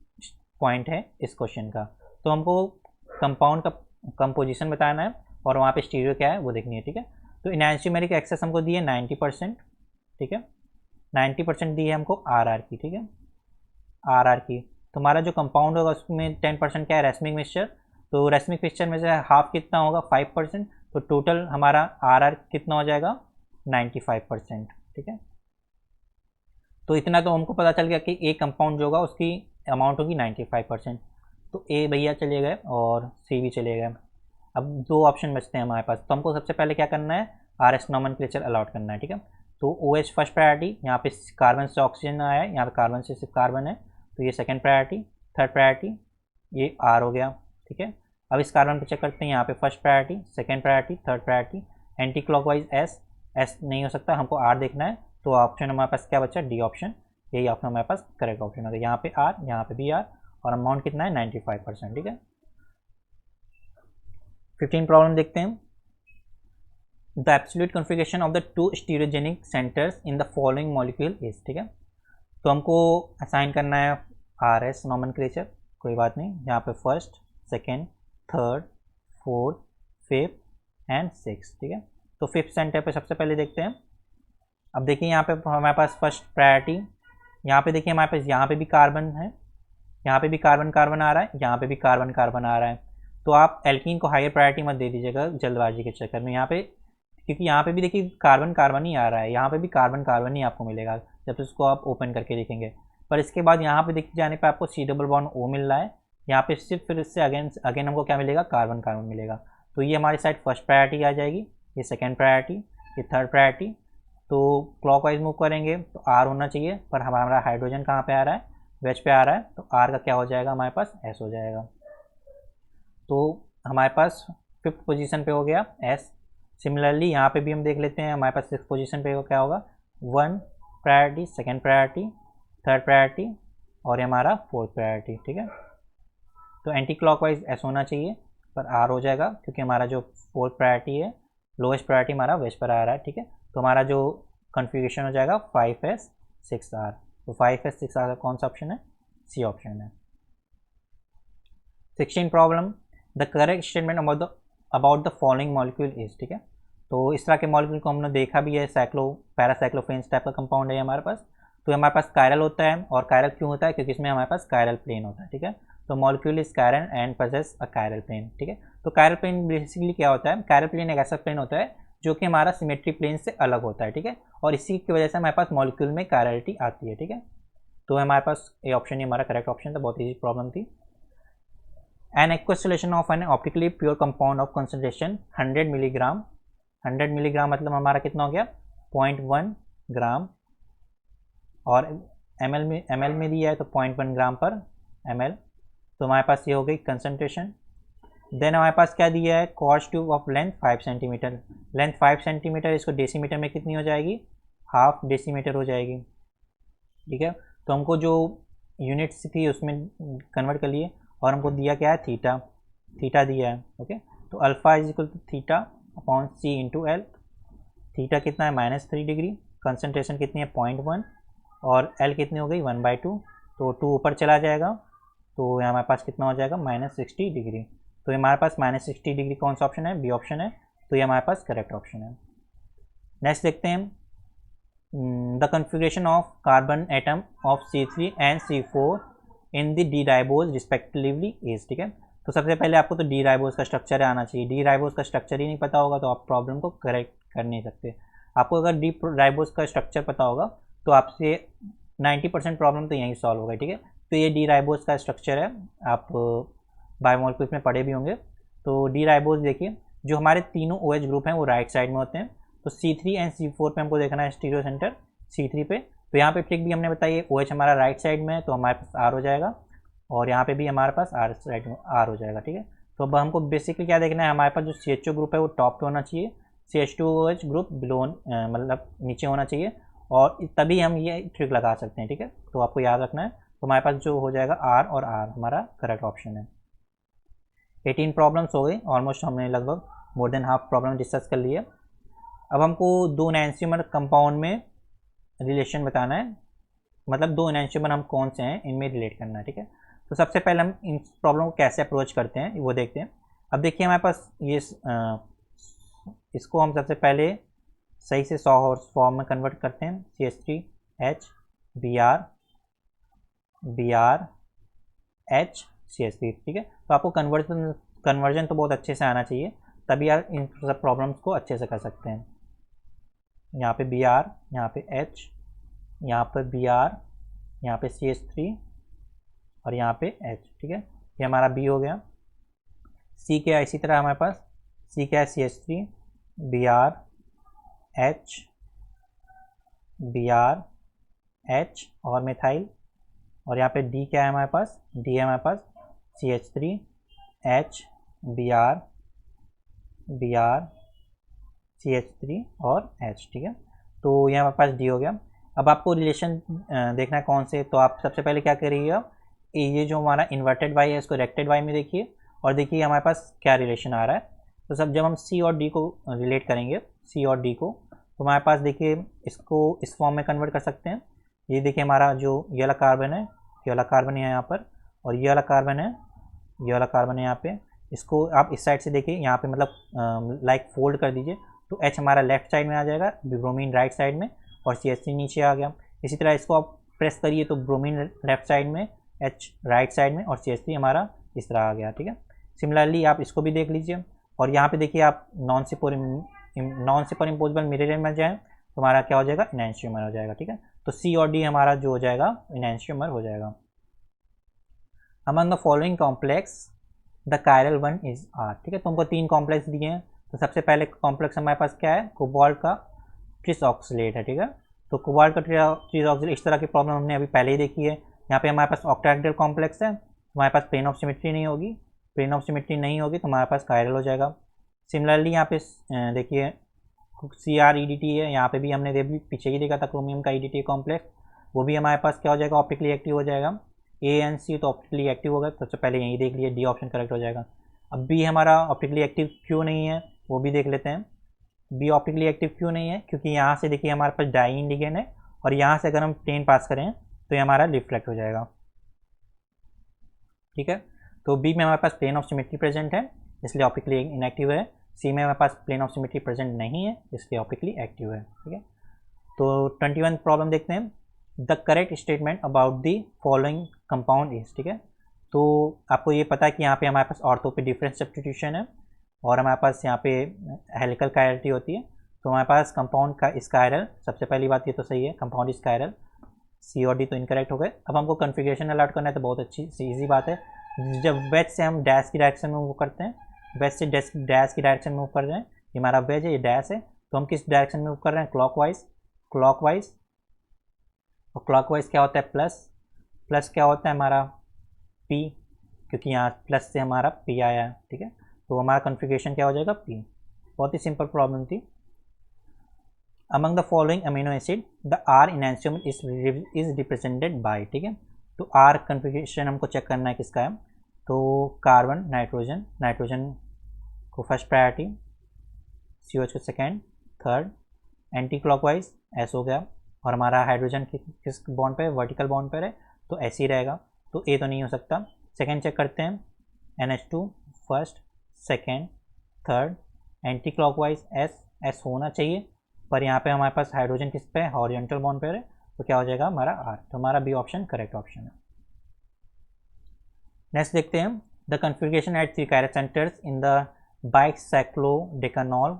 पॉइंट है इस क्वेश्चन का। तो हमको कंपाउंड का कंपोजिशन बताना है और वहाँ पे स्टीरियो क्या है वो देखनी है, ठीक है। तो इनैंसियोमेरिक एक्सेस हमको दी है 90%, ठीक है। 90% दी है हमको RR की, ठीक है, RR की। तो हमारा जो कंपाउंड होगा उसमें 10% क्या है, रेसमिक मिक्सचर। तो रेसमिक मिक्सचर में से हाफ कितना होगा, 5%। तो टोटल हमारा RR कितना हो जाएगा, 95%, ठीक है। तो इतना तो हमको पता चल गया कि एक कंपाउंड जो होगा उसकी अमाउंट होगी 95%। तो ए भैया चले गए और सी भी चले गए। अब 2 ऑप्शन बचते हैं हमारे पास। तो हमको सबसे पहले क्या करना है, RS नॉमेनक्लेचर अलॉट करना है, ठीक है। तो OH फर्स्ट प्रायोरिटी, यहाँ पे कार्बन से ऑक्सीजन आया है, यहाँ पे कार्बन से सिर्फ कार्बन है, तो ये सेकंड प्रायोरिटी। थर्ड प्रायोरिटी ये R हो गया, ठीक है। अब इस कार्बन पे चेक करते हैं, यहाँ पे first priority, second priority, third priority. Anti clockwise S नहीं हो सकता, हमको R देखना है। तो ऑप्शन हमारे पास क्या बचा, D ऑप्शन। यही ऑप्शन हमारे पास करेक्ट ऑप्शन होगा। यहाँ पे R, यहाँ पे भी R, और अमाउंट कितना है 95%, ठीक है। 15 प्रॉब्लम देखते हैं। The absolute configuration of the 2 stereogenic centres in the following molecule is, ठीक है। तो हमको असाइन करना है RS नॉमेनक्लेचर, कोई बात नहीं। यहाँ पे first, second, third, fourth, fifth and six, ठीक है। तो फिफ्थ सेंटर पे सबसे पहले देखते हैं। अब देखिए यहाँ पे हमारे पास फर्स्ट प्रायोरिटी, यहाँ पे देखिए हमारे पास यहाँ पे भी कार्बन है, यहाँ पे भी कार्बन कार्बन आ रहा है, यहाँ पे भी कार्बन कार्बन आ रहा है। तो आप एल्कीन को हायर प्रायोरिटी मत दे दीजिएगा जल्दबाजी के चक्कर में यहाँ पे, क्योंकि यहाँ पे भी देखिए कार्बन कार्बन ही आ रहा है, यहाँ पे भी कार्बन कार्बन ही आपको मिलेगा जब उसको आप ओपन करके देखेंगे। पर इसके बाद यहाँ पे देखे जाने पे आपको C डबल बॉन्ड O मिल रहा है, यहाँ पे सिर्फ फिर इससे अगेन हमको क्या मिलेगा, कार्बन कार्बन मिलेगा। तो ये हमारी साइड फर्स्ट प्रायोरिटी आ जाएगी, ये सेकेंड प्रायोरिटी, ये थर्ड प्रायोरिटी। तो क्लॉकवाइज मूव करेंगे तो R होना चाहिए, पर हमारा हाइड्रोजन कहाँ पे आ रहा है, वेज पे आ रहा है, तो R का क्या हो जाएगा हमारे पास, S हो जाएगा। तो हमारे पास फिफ्थ पोजीशन पे हो गया S। सिमिलरली यहाँ पे भी हम देख लेते हैं, हमारे पास सिक्स पोजीशन पे क्या होगा, 1 priority, second priority, third priority, और ये हमारा फोर्थ प्रायोरिटी, ठीक है। तो एंटी क्लॉकवाइज S होना चाहिए, पर R हो जाएगा, क्योंकि हमारा जो फोर्थ प्रायोरिटी है, लोएस्ट प्रायोरिटी हमारा वेज पर आ रहा है, ठीक है। तो हमारा जो कन्फिग्रेशन हो जाएगा 5S 6R। तो 5S 6R का कौन सा ऑप्शन है, C ऑप्शन है। 16 problem, the correct statement about the about the following molecule is, ठीक है। तो इस तरह के मॉलिक्यूल को हमने देखा भी है, पैरासाइक्लोफेन्स टाइप का कंपाउंड है हमारे पास। तो हमारे पास कायरल होता है, और कायरल क्यों होता है, क्योंकि इसमें हमारे पास कायरल प्लेन होता है, ठीक है। तो molecule is chiral and possess a chiral plane, ठीक है। तो कायरल प्लेन बेसिकली क्या होता है, कायरल प्लेन एक ऐसा प्लेन होता है जो कि हमारा सिमेट्री प्लेन से अलग होता है, ठीक है। और इसी की वजह से हमारे पास मॉलिक्यूल में कायरलिटी आती है, ठीक है। तो हमारे पास ये ऑप्शन ही हमारा करेक्ट ऑप्शन था, बहुत ईजी प्रॉब्लम थी। An aqueous solution of N optically pure compound of concentration 100 milligram, 100 milligram मतलब हमारा कितना हो गया 0.1 ग्राम, और ml में दिया है तो 0.1 ग्राम पर ml। तो हमारे पास ये हो गई कंसंट्रेशन। देन हमारे पास क्या दिया है, cost tube of length 5 centimetre, length 5 centimetre, इसको डेसीमीटर में कितनी हो जाएगी, हाफ डेसीमीटर हो जाएगी, ठीक है। तो हमको जो यूनिट्स थी उसमें कन्वर्ट कर लिए, और हमको दिया क्या है, थीटा, थीटा दिया है, ओके। तो alpha is equal to theta upon C into L. Theta कितना है -3 डिग्री, कंसनट्रेशन कितनी है 0.1, और एल कितनी हो गई 1/2, तो 2 ऊपर चला जाएगा, तो यहाँ हमारे पास कितना हो जाएगा -60 डिग्री। तो ये हमारे पास -60 डिग्री कौन सा ऑप्शन है, बी ऑप्शन है, तो ये हमारे पास करेक्ट ऑप्शन है। नेक्स्ट देखते हैं, the configuration of carbon atom of C3 and C4 in the D ribose respectively is, ठीक है। तो सबसे पहले आपको तो डी राइबोज का स्ट्रक्चर आना चाहिए, डी राइबोज का स्ट्रक्चर ही नहीं पता होगा तो आप प्रॉब्लम को करेक्ट कर नहीं सकते। आपको अगर डी राइबोज का स्ट्रक्चर पता होगा तो आपसे 90% प्रॉब्लम तो यहीं सॉल्व होगा, ठीक है। तो ये डी राइबोज का स्ट्रक्चर है, आप बायोमोलिक्यूल्स में पढ़े भी होंगे। तो डी राइबोज देखिए, जो हमारे तीनों OH ग्रुप हैं वो राइट साइड में होते हैं। तो C3 एंड C4 पे हमको देखना है स्टीरियो सेंटर C3 पे, तो यहाँ पे ट्रिक भी हमने बताई है, OH हमारा राइट साइड में है तो हमारे पास R हो जाएगा, और यहाँ पे भी हमारे पास R साइड में R हो जाएगा, ठीक है। तो अब हमको बेसिकली क्या देखना है, हमारे पास जो CHO ग्रुप है वो टॉप पे होना चाहिए, CH2OH ग्रुप बिलो मतलब नीचे होना चाहिए, और तभी हम ये ट्रिक लगा सकते हैं, ठीक है। तो आपको याद रखना है। तो हमारे पास जो हो जाएगा R और R हमारा करेक्ट ऑप्शन है। 18 प्रॉब्लम्स हो गई, ऑलमोस्ट हमने लगभग more than half problem discuss कर लिए। अब हमको दो एनांशियोमर कंपाउंड में रिलेशन बताना है, मतलब दो एनांशियोमर हम कौन से हैं इनमें रिलेट करना है, ठीक है। तो सबसे पहले हम इन प्रॉब्लम को कैसे अप्रोच करते हैं वो देखते हैं। अब देखिए हमारे पास ये इसको हम सबसे पहले सही से सॉहॉर्स फॉर्म में कन्वर्ट करते हैं, CH3H Br H CH3, ठीक है। तो आपको कन्वर्जन तो बहुत अच्छे से आना चाहिए, तभी आप इन सब प्रॉब्लम्स को अच्छे से कर सकते हैं। यहाँ पे Br, यहाँ पे H, यहाँ पे Br, यहाँ पे CH3 और यहाँ पे H, ठीक है। ये हमारा B हो गया। C क्या है, इसी तरह हमारे पास C क्या है, CH3 Br H Br H और मिथाइल, और यहाँ पे D क्या है हमारे पास, D है हमारे पास CH3 H Br Br CH3 और H, ठीक है। तो ये हमारे पास D हो गया। अब आपको रिलेशन देखना है कौन से, तो आप सबसे पहले क्या करिएगा, ये जो हमारा इन्वर्टेड वाई है इसको रेक्टेड वाई में देखिए, और देखिए हमारे पास क्या रिलेशन आ रहा है। तो सब जब हम C और D को रिलेट करेंगे, C और D को, तो हमारे पास देखिए इसको इस फॉर्म में कन्वर्ट कर सकते हैं। ये देखिए हमारा जो ये वाला कार्बन है, ये वाला कार्बन है यहाँ पर, और ये वाला कार्बन है, ये वाला कार्बन है यहाँ पे। इसको आप इस साइड से देखिए, यहाँ पे मतलब लाइक फोल्ड कर दीजिए, तो H हमारा लेफ्ट साइड में आ जाएगा, ब्रोमीन राइट साइड में, और CH3 नीचे आ गया। इसी तरह इसको आप प्रेस करिए तो ब्रोमीन लेफ्ट साइड में, H राइट साइड में, और CH3 हमारा इस तरह आ गया, ठीक है। सिमिलरली आप इसको भी देख लीजिए, और यहाँ पे देखिए आप नॉन सुपर इम्पोजेबल मिरर में जाएँ तो हमारा क्या हो जाएगा, एनांशियोमर हो जाएगा, ठीक है। तो C और D हमारा जो हो जाएगा एनांशियोमर हो जाएगा। Among the following complex the chiral one is R, ठीक है। तो हमको 3 कॉम्प्लेक्स दिए हैं। तो सबसे पहले कॉम्प्लेक्स हमारे पास क्या है, कोबाल्ट का ट्रिसऑक्सिलेट है, ठीक है। तो कोबाल्ट का ट्रिसऑक्सिलेट, इस तरह की प्रॉब्लम हमने अभी पहले ही देखी है। यहाँ पे हमारे पास ऑक्टाहेड्रल कॉम्प्लेक्स है, हमारे पास प्लेन ऑफ सिमेट्री नहीं होगी, प्लेन ऑफ सिमेट्री नहीं होगी तो हमारे पास कायरल हो जाएगा। सिमिलरली यहाँ पे देखिए CrEDT है, यहाँ पे भी हमने पीछे ही देखा था क्रोमियम का EDT कॉम्प्लेक्स, वो भी हमारे पास क्या हो जाएगा, ऑप्टिकली एक्टिव हो जाएगा। ANC तो ऑप्टिकली एक्टिव होगा, सबसे पहले यही देख लिए, D ऑप्शन करेक्ट हो जाएगा। अब B हमारा ऑप्टिकली एक्टिव क्यों नहीं है वो भी देख लेते हैं। B ऑप्टिकली एक्टिव क्यों नहीं है, क्योंकि यहाँ से देखिए हमारे पास डाई इंडिगेन है, और यहाँ से अगर हम प्लेन पास करें तो ये हमारा रिफ्लेक्ट हो जाएगा, ठीक है। तो B में हमारे पास प्लेन ऑफ सिमेट्री प्रेजेंट है, इसलिए ऑप्टिकली इनएक्टिव है। सी में हमारे पास प्लेन ऑफ सिमेट्री प्रेजेंट नहीं है, इसलिए ऑप्टिकली एक्टिव है। ठीक है, तो 21 प्रॉब्लम देखते हैं। The correct statement about the following compound is. ठीक है, तो आपको ये पता है कि यहाँ पे हमारे पास ऑर्थो पे डिफरेंस सब्स्टिट्यूशन है और हमारे पास यहाँ पे हेलिकल कायरलिटी होती है। तो हमारे पास कंपाउंड का स्कायरल, सबसे पहली बात ये तो सही है, कंपाउंड स्कायरल। सी और डी तो इनकरेक्ट हो गए। अब हमको कन्फिग्रेशन अलॉट करना है, तो बहुत अच्छी ईजी बात है। जब वेज से हम डैश की डायरेक्शन में मूव करते हैं, वेज से डैश की डायरेक्शन में मूव कर रहे हैं, ये हमारा वेज है, ये डैश है, तो हम किस डायरेक्शन में मूव कर रहे हैं? क्लॉकवाइज। और क्लॉकवाइज क्या होता है? प्लस क्या होता है हमारा? पी, क्योंकि यहाँ प्लस से हमारा पी आया है। ठीक है, तो हमारा कॉन्फ़िगरेशन क्या हो जाएगा? पी। बहुत ही सिंपल प्रॉब्लम थी। Among the following amino acid the R enantiomer is represented by. ठीक है, तो आर कॉन्फ़िगरेशन हमको चेक करना है किसका है, तो कार्बन, नाइट्रोजन को फर्स्ट प्रायोरिटी, COH को second, third, anti clockwise S हो गया, और हमारा हाइड्रोजन किस बॉन्ड पे? वर्टिकल बॉन्ड पर है, तो ऐसे ही रहेगा, तो ए तो नहीं हो सकता। सेकेंड चेक करते हैं, NH2 first, second, third, anti clockwise S होना चाहिए, पर यहाँ पे हमारे पास हाइड्रोजन किस पे है? हॉरिजॉन्टल बॉन्ड पे है, तो क्या हो जाएगा हमारा आर। तो हमारा बी ऑप्शन करेक्ट ऑप्शन है। नेक्स्ट देखते हैं, the configuration at 3 carat centres in the bicyclodecanol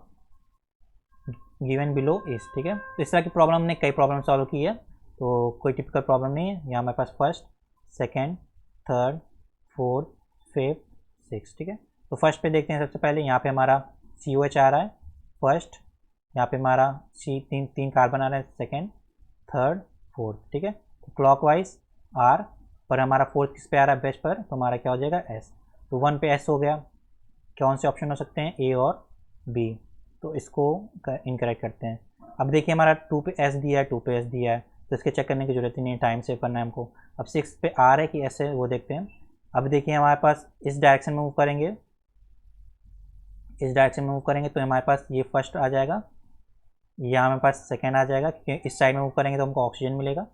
given below is. ठीक है, तो इस तरह की प्रॉब्लम हमने कई प्रॉब्लम सॉल्व की है, तो कोई टिपिकल प्रॉब्लम नहीं है। यहाँ हमारे पास first, second, third, fourth, fifth, six. ठीक है, तो फर्स्ट पे देखते हैं। सबसे पहले यहाँ पे हमारा COH आ रहा है फर्स्ट, यहाँ पे हमारा तीन कार्बन आ रहा है सेकेंड, थर्ड, फोर्थ। ठीक है, तो क्लॉकवाइज आर, पर हमारा फोर्थ किस पे आ रहा है? बेस्ट पर, तो हमारा क्या हो जाएगा? एस। तो 1 पे एस हो गया। कौन से ऑप्शन हो सकते हैं? ए और बी, तो इसको इनकरेक्ट करते हैं। अब देखिए हमारा 2 पे एस दिया है, 2 पे एस दिया है, तो इसके चेक करने की जरूरत ही नहीं है, टाइम सेव करना है हमको। अब 6 पे आर है कि एस है, वो देखते हैं। अब देखिए हमारे पास इस डायरेक्शन में मूव करेंगे, इस डायरेक्शन में मूव करेंगे तो हमारे पास ये फर्स्ट आ जाएगा, यहाँ हमारे पास सेकेंड आ जाएगा, क्योंकि इस साइड में मूव करेंगे तो हमको ऑक्सीजन मिलेगा।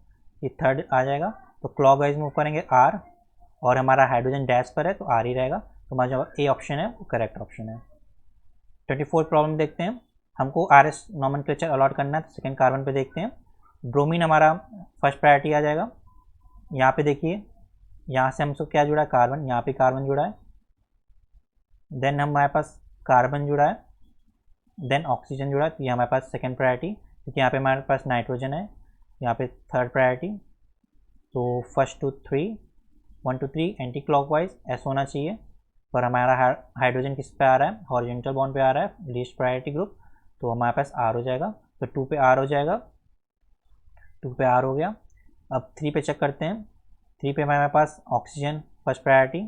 ये थर्ड आ जाएगा, तो क्लॉकवाइज मूव करेंगे आर, और हमारा हाइड्रोजन डैश पर है तो आर ही रहेगा, तो हमारा जो ए ऑप्शन है वो करेक्ट ऑप्शन है। 24 प्रॉब्लम देखते हैं। हमको RS नॉमेनक्लेचर अलॉट करना है, तो सेकेंड कार्बन पे देखते हैं। ब्रोमीन हमारा फर्स्ट प्रायोरिटी आ जाएगा। यहाँ पे देखिए, यहाँ से हमसे क्या जुड़ा है? कार्बन, यहाँ पे कार्बन जुड़ा है, देन हमारे पास कार्बन जुड़ा है, देन ऑक्सीजन जुड़ा है, तो ये हमारे पास सेकेंड प्रायोरिटी, क्योंकि यहाँ पे हमारे पास नाइट्रोजन है, यहाँ पे थर्ड प्रायोरिटी। तो first to 3, 1 to 3 anti clockwise S होना चाहिए, पर हमारा हाइड्रोजन किस पे आ रहा है? हॉरिजॉन्टल बॉन्ड पे आ रहा है, लीस्ट प्रायोरिटी ग्रुप, तो हमारे पास आर हो जाएगा। तो 2 पे आर हो जाएगा, 2 पे आर हो गया। अब 3 पे चेक करते हैं। 3 पे हमारे पास ऑक्सीजन फर्स्ट प्रायोरिटी,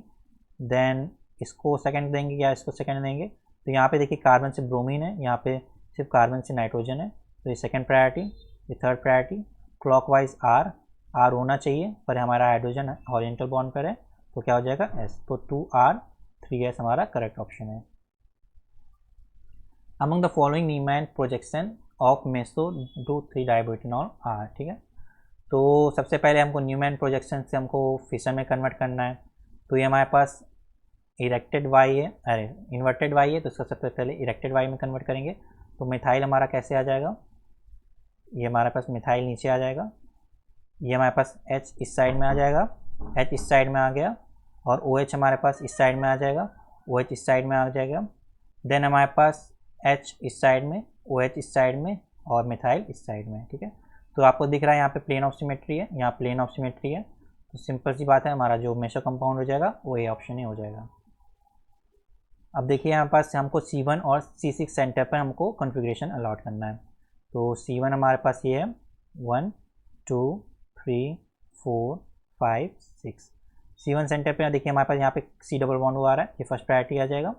देन इसको सेकंड देंगे या इसको सेकंड देंगे, तो यहाँ पे देखिए कार्बन से ब्रोमीन है, यहाँ पे सिर्फ कार्बन से नाइट्रोजन है, तो ये सेकंड प्रायोरिटी, ये थर्ड प्रायोरिटी। क्लॉकवाइज आर होना चाहिए, पर हमारा हाइड्रोजन हॉरिजॉन्टल बॉन्ड पर है, तो क्या हो जाएगा? एस। तो 2R 3S हमारा करेक्ट ऑप्शन है। Among the following Newman projection of meso 2,3 dibutanol are. ठीक है, तो सबसे पहले हमको न्यूमैन प्रोजेक्शन से हमको फिशर में कन्वर्ट करना है, तो ये हमारे पास इरेक्टेड वाई है, अरे इन्वर्टेड वाई है, तो इसका सबसे पहले इरेक्टेड वाई में कन्वर्ट करेंगे। तो मिथाइल हमारा कैसे आ जाएगा? ये हमारे पास मिथाइल नीचे आ जाएगा, ये हमारे पास H इस साइड में आ जाएगा, H इस साइड में आ गया, और OH हमारे पास इस साइड में आ जाएगा, OH इस साइड में आ जाएगा, देन हमारे पास H इस साइड में, OH इस साइड में, और मिथाइल इस साइड में। ठीक है, तो आपको दिख रहा है यहाँ पे प्लेन ऑफ सिमेट्री है, यहाँ प्लेन ऑफ सिमेट्री है, तो सिंपल सी बात है, हमारा जो मेसो कंपाउंड हो जाएगा वो ए ऑप्शन ही हो जाएगा। अब देखिए यहाँ पास हमको C1 और C6 सेंटर पर हमको कॉन्फ़िगरेशन अलॉट करना है, तो C1 हमारे पास ये है 1 2 3 4 5 6। C1 सेंटर पे देखिए हमारे पास यहाँ पे C डबल बॉन्ड आ रहा है, ये फर्स्ट प्रायोरिटी आ जाएगा,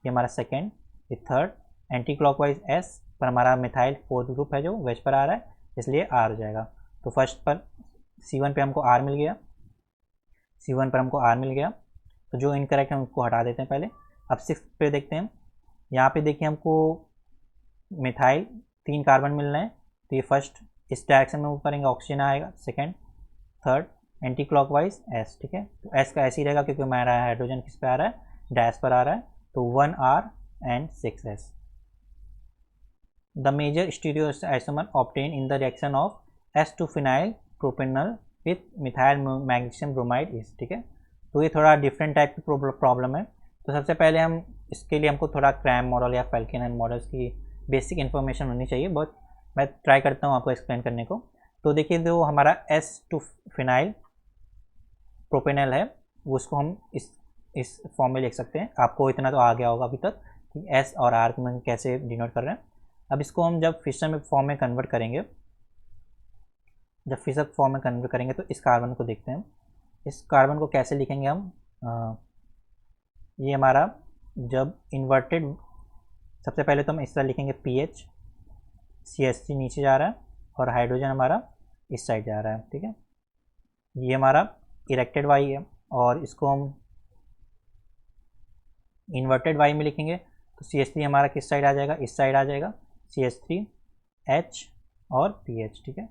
ये हमारा सेकेंड, ये थर्ड, एंटी क्लॉकवाइज S, पर हमारा मिथाइल फोर्थ ग्रुप है जो वेज पर आ रहा है, इसलिए R हो जाएगा। तो फर्स्ट पर C1 पे हमको R मिल गया, C1 पर हमको R मिल गया, तो जो इनकरेक्ट है उसको हटा देते हैं पहले। अब 6 पे देखते हैं, यहाँ पे देखिए हमको मिथाइल 3 कार्बन मिल रहे हैं, तो ये फर्स्ट इस डायरेक्शन में मूव करेंगे, ऑक्सीजन आएगा, second, third, anti clockwise S. ठीक है, तो एस का ऐसे ही रहेगा, क्योंकि हमारा हाइड्रोजन किस पे आ रहा है? डैश पर आ रहा है, तो 1R and 6S. The major stereoisomer obtained in the reaction of S2-phenyl propanol with methyl magnesium bromide is, ठीक है। तो ये थोड़ा डिफरेंट टाइप की प्रॉब्लम है। तो सबसे पहले हम इसके लिए हमको थोड़ा क्रैम मॉडल या फैल्केनर मॉडल्स की बेसिक इन्फॉर्मेशन होनी चाहिए। बहुत मैं ट्राई करता हूँ आपको एक्सप्लेन करने को। तो देखिए, जो हमारा S2-phenyl प्रोपेनल है उसको हम इस फॉर्म में लिख सकते हैं। आपको इतना तो आ गया होगा अभी तक कि S और R में कैसे डिनोट कर रहे हैं। अब इसको हम जब फिशर फॉर्म में कन्वर्ट करेंगे, तो इस कार्बन को देखते हैं। इस कार्बन को कैसे लिखेंगे हम? ये हमारा जब इन्वर्टेड, सबसे पहले तो हम इस तरह लिखेंगे PH, CH3 नीचे जा रहा है और हाइड्रोजन हमारा इस साइड जा रहा है, ठीक है। ये हमारा इरेक्टेड वाई है और इसको हम इन्वर्टेड वाई में लिखेंगे तो CH3 हमारा किस साइड आ जाएगा? इस साइड आ जाएगा, CH3H और PH, ठीक है।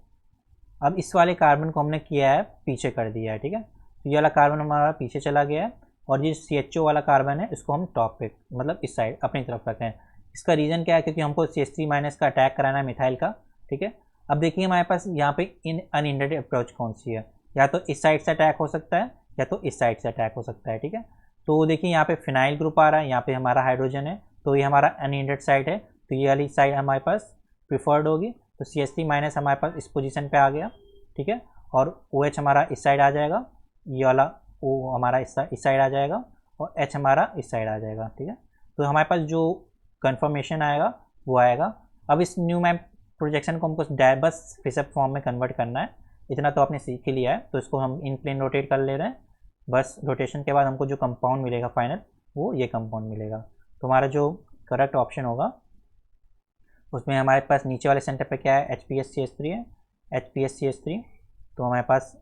अब इस वाले कार्बन को हमने किया है पीछे कर दिया है, ठीक है। तो ये वाला कार्बन हमारा पीछे चला गया है और ये CHO वाला कार्बन है इसको हम टॉप पे, मतलब इस साइड अपनी तरफ रखते हैं। इसका रीज़न क्या है? क्योंकि हमको CH3- का अटैक कराना है मिथाइल का, ठीक है। अब देखिए हमारे पास यहाँ पे अनहिंडर्ड अप्रोच कौन सी है? या तो इस साइड से अटैक हो सकता है या तो इस साइड से अटैक हो सकता है, ठीक है। तो देखिए यहाँ पे फिनाइल ग्रुप आ रहा है, यहाँ पे हमारा हाइड्रोजन है, तो ये हमारा अनहिंडर्ड साइड है, तो ये वाली साइड हमारे पास प्रिफर्ड होगी। तो CH3- हमारे पास इस पोजीशन पे आ गया, ठीक है। और OH हमारा इस साइड आ जाएगा, ये वाला O हमारा इस साइड आ जाएगा और H हमारा इस साइड आ जाएगा, ठीक है। तो हमारे पास जो कन्फर्मेशन आएगा वो आएगा। अब इस न्यू मैप प्रोजेक्शन को हमको बस फिशर फॉर्म में कन्वर्ट करना है। इतना तो आपने सीख ही लिया है, तो इसको हम इन प्लेन रोटेट कर ले रहे हैं। बस रोटेशन के बाद हमको जो कंपाउंड मिलेगा फाइनल, वो ये कंपाउंड मिलेगा। तो हमारा जो करेक्ट ऑप्शन होगा उसमें हमारे पास नीचे वाले सेंटर पे क्या है? HPSCH3 है, HPSCH3। तो हमारे पास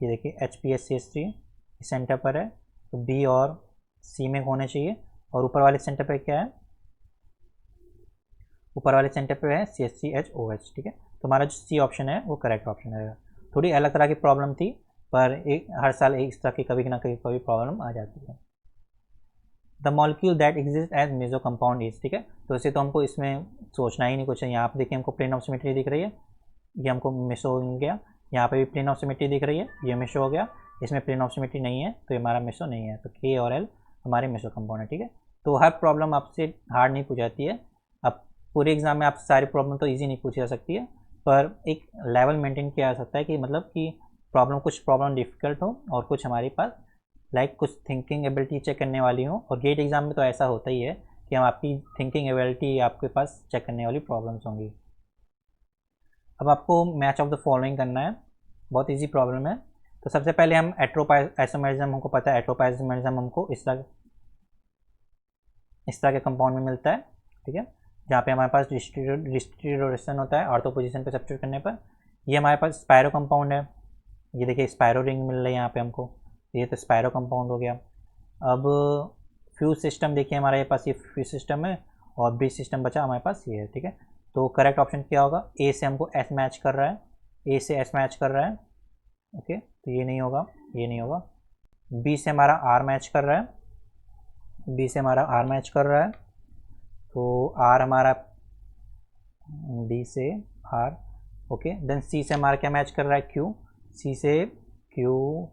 ये देखिए HPSCH3 इस सेंटर पर है, तो B और C में होने चाहिए। और ऊपर वाले सेंटर पे क्या है? ऊपर वाले सेंटर पे है CH3HOH, ठीक है। तो हमारा जो C ऑप्शन है वो करेक्ट ऑप्शन रहेगा। थोड़ी अलग तरह की प्रॉब्लम थी, पर हर साल इस तरह की कभी ना कभी प्रॉब्लम आ जाती है। The molecule that exist as meso compound is, ठीक है। तो इसे तो हमको इसमें सोचना ही नहीं कुछ है। यहाँ पे देखिए हमको प्लेन ऑफ सिमेट्री दिख रही है, ये हमको मिस हो गया। यहाँ पे भी प्लेन ऑफ सिमेट्री दिख रही है, ये मिस हो गया। इसमें प्लेन ऑफ सिमेट्री नहीं है तो ये हमारा मिसो नहीं है, तो K और L हमारे मिसो कंपाउंड है, ठीक है। तो हर प्रॉब्लम आपसे हार्ड नहीं पूछाती है। अब पूरे एग्जाम में आप सारी प्रॉब्लम तो ईजी नहीं पूछी जा सकती है, पर एक लेवल मेंटेन किया जा सकता है कि मतलब कि कुछ प्रॉब्लम डिफ़िकल्ट हो और कुछ हमारे पास कुछ थिंकिंग एबिलिटी चेक करने वाली हो। और गेट एग्जाम में तो ऐसा होता ही है कि हम आपकी थिंकिंग एबिलिटी आपके पास चेक करने वाली प्रॉब्लम्स होंगी। अब आपको मैच ऑफ द फॉलोइंग करना है, बहुत इजी प्रॉब्लम है। तो सबसे पहले हम आइसोमेरिज्म, हमको पता है आइसोमेरिज्म हमको इस तरह के कंपाउंड में मिलता है, ठीक है, जहाँ पे हमारे पास डिस्ट्रीब्यूशन होता है ऑर्थो पोजीशन पे सब्स्टिट्यूट करने पर। ये हमारे पास स्पायरो कंपाउंड है, ये देखिए स्पायरो रिंग मिल रही है यहाँ पे हमको, ये तो स्पायरो कंपाउंड हो गया। अब फ्यूज सिस्टम देखिए हमारे पास ये फ्यूज सिस्टम है और ब्रिज सिस्टम बचा हमारे पास ये है, ठीक है। तो करेक्ट ऑप्शन क्या होगा? ए से हमको एस मैच कर रहा है, ए से एस मैच कर रहा है, ओके, तो ये नहीं होगा, ये नहीं होगा। बी से हमारा आर मैच कर रहा है, बी से हमारा आर मैच कर रहा है, तो आर हमारा डी से आर, ओके। देन सी से हमारा क्या मैच कर रहा है? क्यू, सी से क्यू,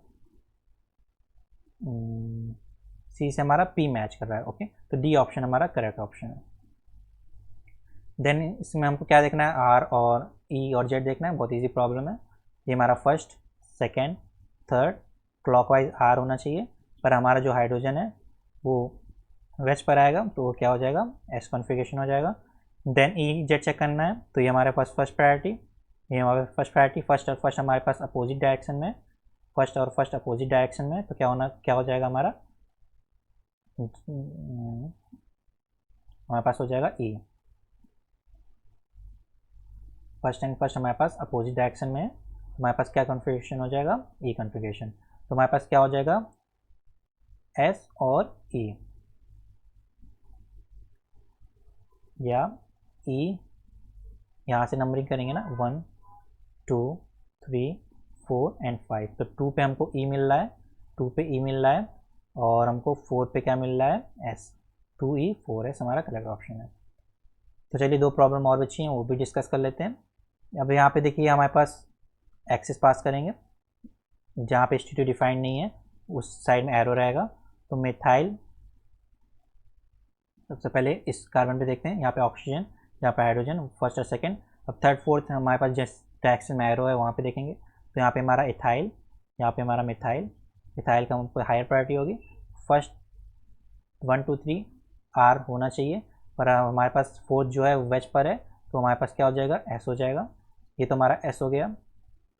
सी से हमारा पी मैच कर रहा है, ओके। तो डी ऑप्शन हमारा करेक्ट ऑप्शन है। देन इसमें हमको क्या देखना है? आर और ई और जेड देखना है, बहुत इजी प्रॉब्लम है। ये हमारा first, second, third clockwise R होना चाहिए, पर हमारा जो हाइड्रोजन है वो वेस्ट पर आएगा, तो वो क्या हो जाएगा? एस कॉन्फ़िगरेशन हो जाएगा। देन ई जेड चेक करना है, तो ये हमारे पास फर्स्ट प्रायोरिटी, ये हमारे फर्स्ट प्रायोरिटी, फर्स्ट और फर्स्ट हमारे पास अपोजिट डायरेक्शन में, फर्स्ट और फर्स्ट अपोजिट डायरेक्शन में, तो क्या हो जाएगा हमारा पास हो जाएगा ई। फर्स्ट एंड फर्स्ट हमारे पास अपोजिट डायरेक्शन में है, हमारे पास क्या कॉन्फ़िगरेशन हो जाएगा? ई कॉन्फ़िगरेशन। तो हमारे पास क्या हो जाएगा? एस और ई, या ई, यहाँ से नंबरिंग करेंगे ना, 1 2 3 4 एंड 5। तो 2 पे हमको ई मिल रहा है, 2 पे ई मिल रहा है और हमको 4 पे क्या मिल रहा है? एस। 2E4S हमारा करेक्ट ऑप्शन है। तो चलिए 2 प्रॉब्लम और बची हैं, वो भी डिस्कस कर लेते हैं। अब यहाँ पे देखिए हमारे पास एक्सेस पास करेंगे, जहाँ पे स्टीरियो डिफाइंड नहीं है उस साइड में एरो रहेगा। तो मिथाइल, सबसे पहले इस कार्बन पे देखते हैं, यहाँ पे ऑक्सीजन, यहाँ पे हाइड्रोजन, फर्स्ट और सेकंड। अब थर्ड फोर्थ हमारे पास जिस डायरेक्शन में एरो है वहाँ पे देखेंगे, तो यहाँ पे हमारा इथाइल, यहाँ पे हमारा मिथाइल। इथाइल का हायर प्रायोरिटी होगी, फर्स्ट 1 2 3 आर होना चाहिए, पर हमारे पास फोर्थ जो है वेज पर है, तो हमारे पास क्या हो जाएगा, एस हो जाएगा। ये तो हमारा एस हो गया,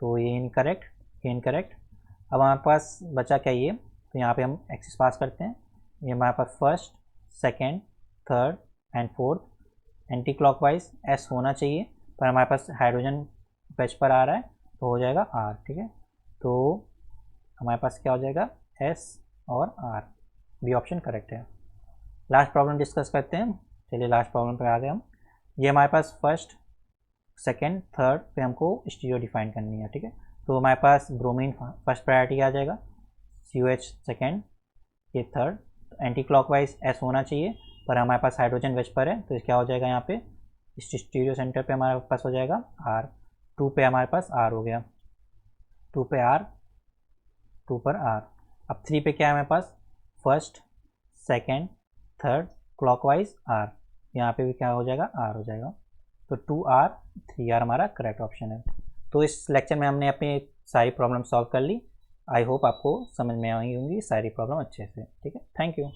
तो ये इनकरेक्ट, ये इनकरेक्ट। अब हमारे पास बचा क्या, ये, तो यहाँ पे हम एक्सिस पास करते हैं। ये हमारे पास first, second, third and fourth. Anti clockwise S होना चाहिए, पर हमारे पास हाइड्रोजन वेज पर आ रहा है, तो हो जाएगा आर। ठीक है, तो हमारे पास क्या हो जाएगा, एस और आर, बी ऑप्शन करेक्ट है। लास्ट प्रॉब्लम डिस्कस करते हैं। चलिए लास्ट प्रॉब्लम पे आ गए हम। ये हमारे पास फर्स्ट, सेकेंड, थर्ड पे हमको स्टीरियो डिफाइन करनी है। ठीक है, तो हमारे पास ब्रोमीन फर्स्ट प्रायोरिटी आ जाएगा, COH सेकेंड, ये थर्ड। तो एंटी क्लॉकवाइज एस होना चाहिए, पर हमारे पास हाइड्रोजन वेज पर है, तो क्या हो जाएगा, यहाँ पे स्टीरियो सेंटर पे हमारे पास हो जाएगा आर। 2 पे हमारे पास आर हो गया, 2 पे आर, 2 पर आर। अब 3 पे क्या है हमारे पास, first, second, third, clockwise R, यहाँ पे भी क्या हो जाएगा, आर हो जाएगा। तो 2R 3R हमारा करेक्ट ऑप्शन है। तो इस लेक्चर में हमने अपनी सारी प्रॉब्लम सॉल्व कर ली। आई होप आपको समझ में आई होंगी सारी प्रॉब्लम अच्छे से। ठीक है, थैंक यू।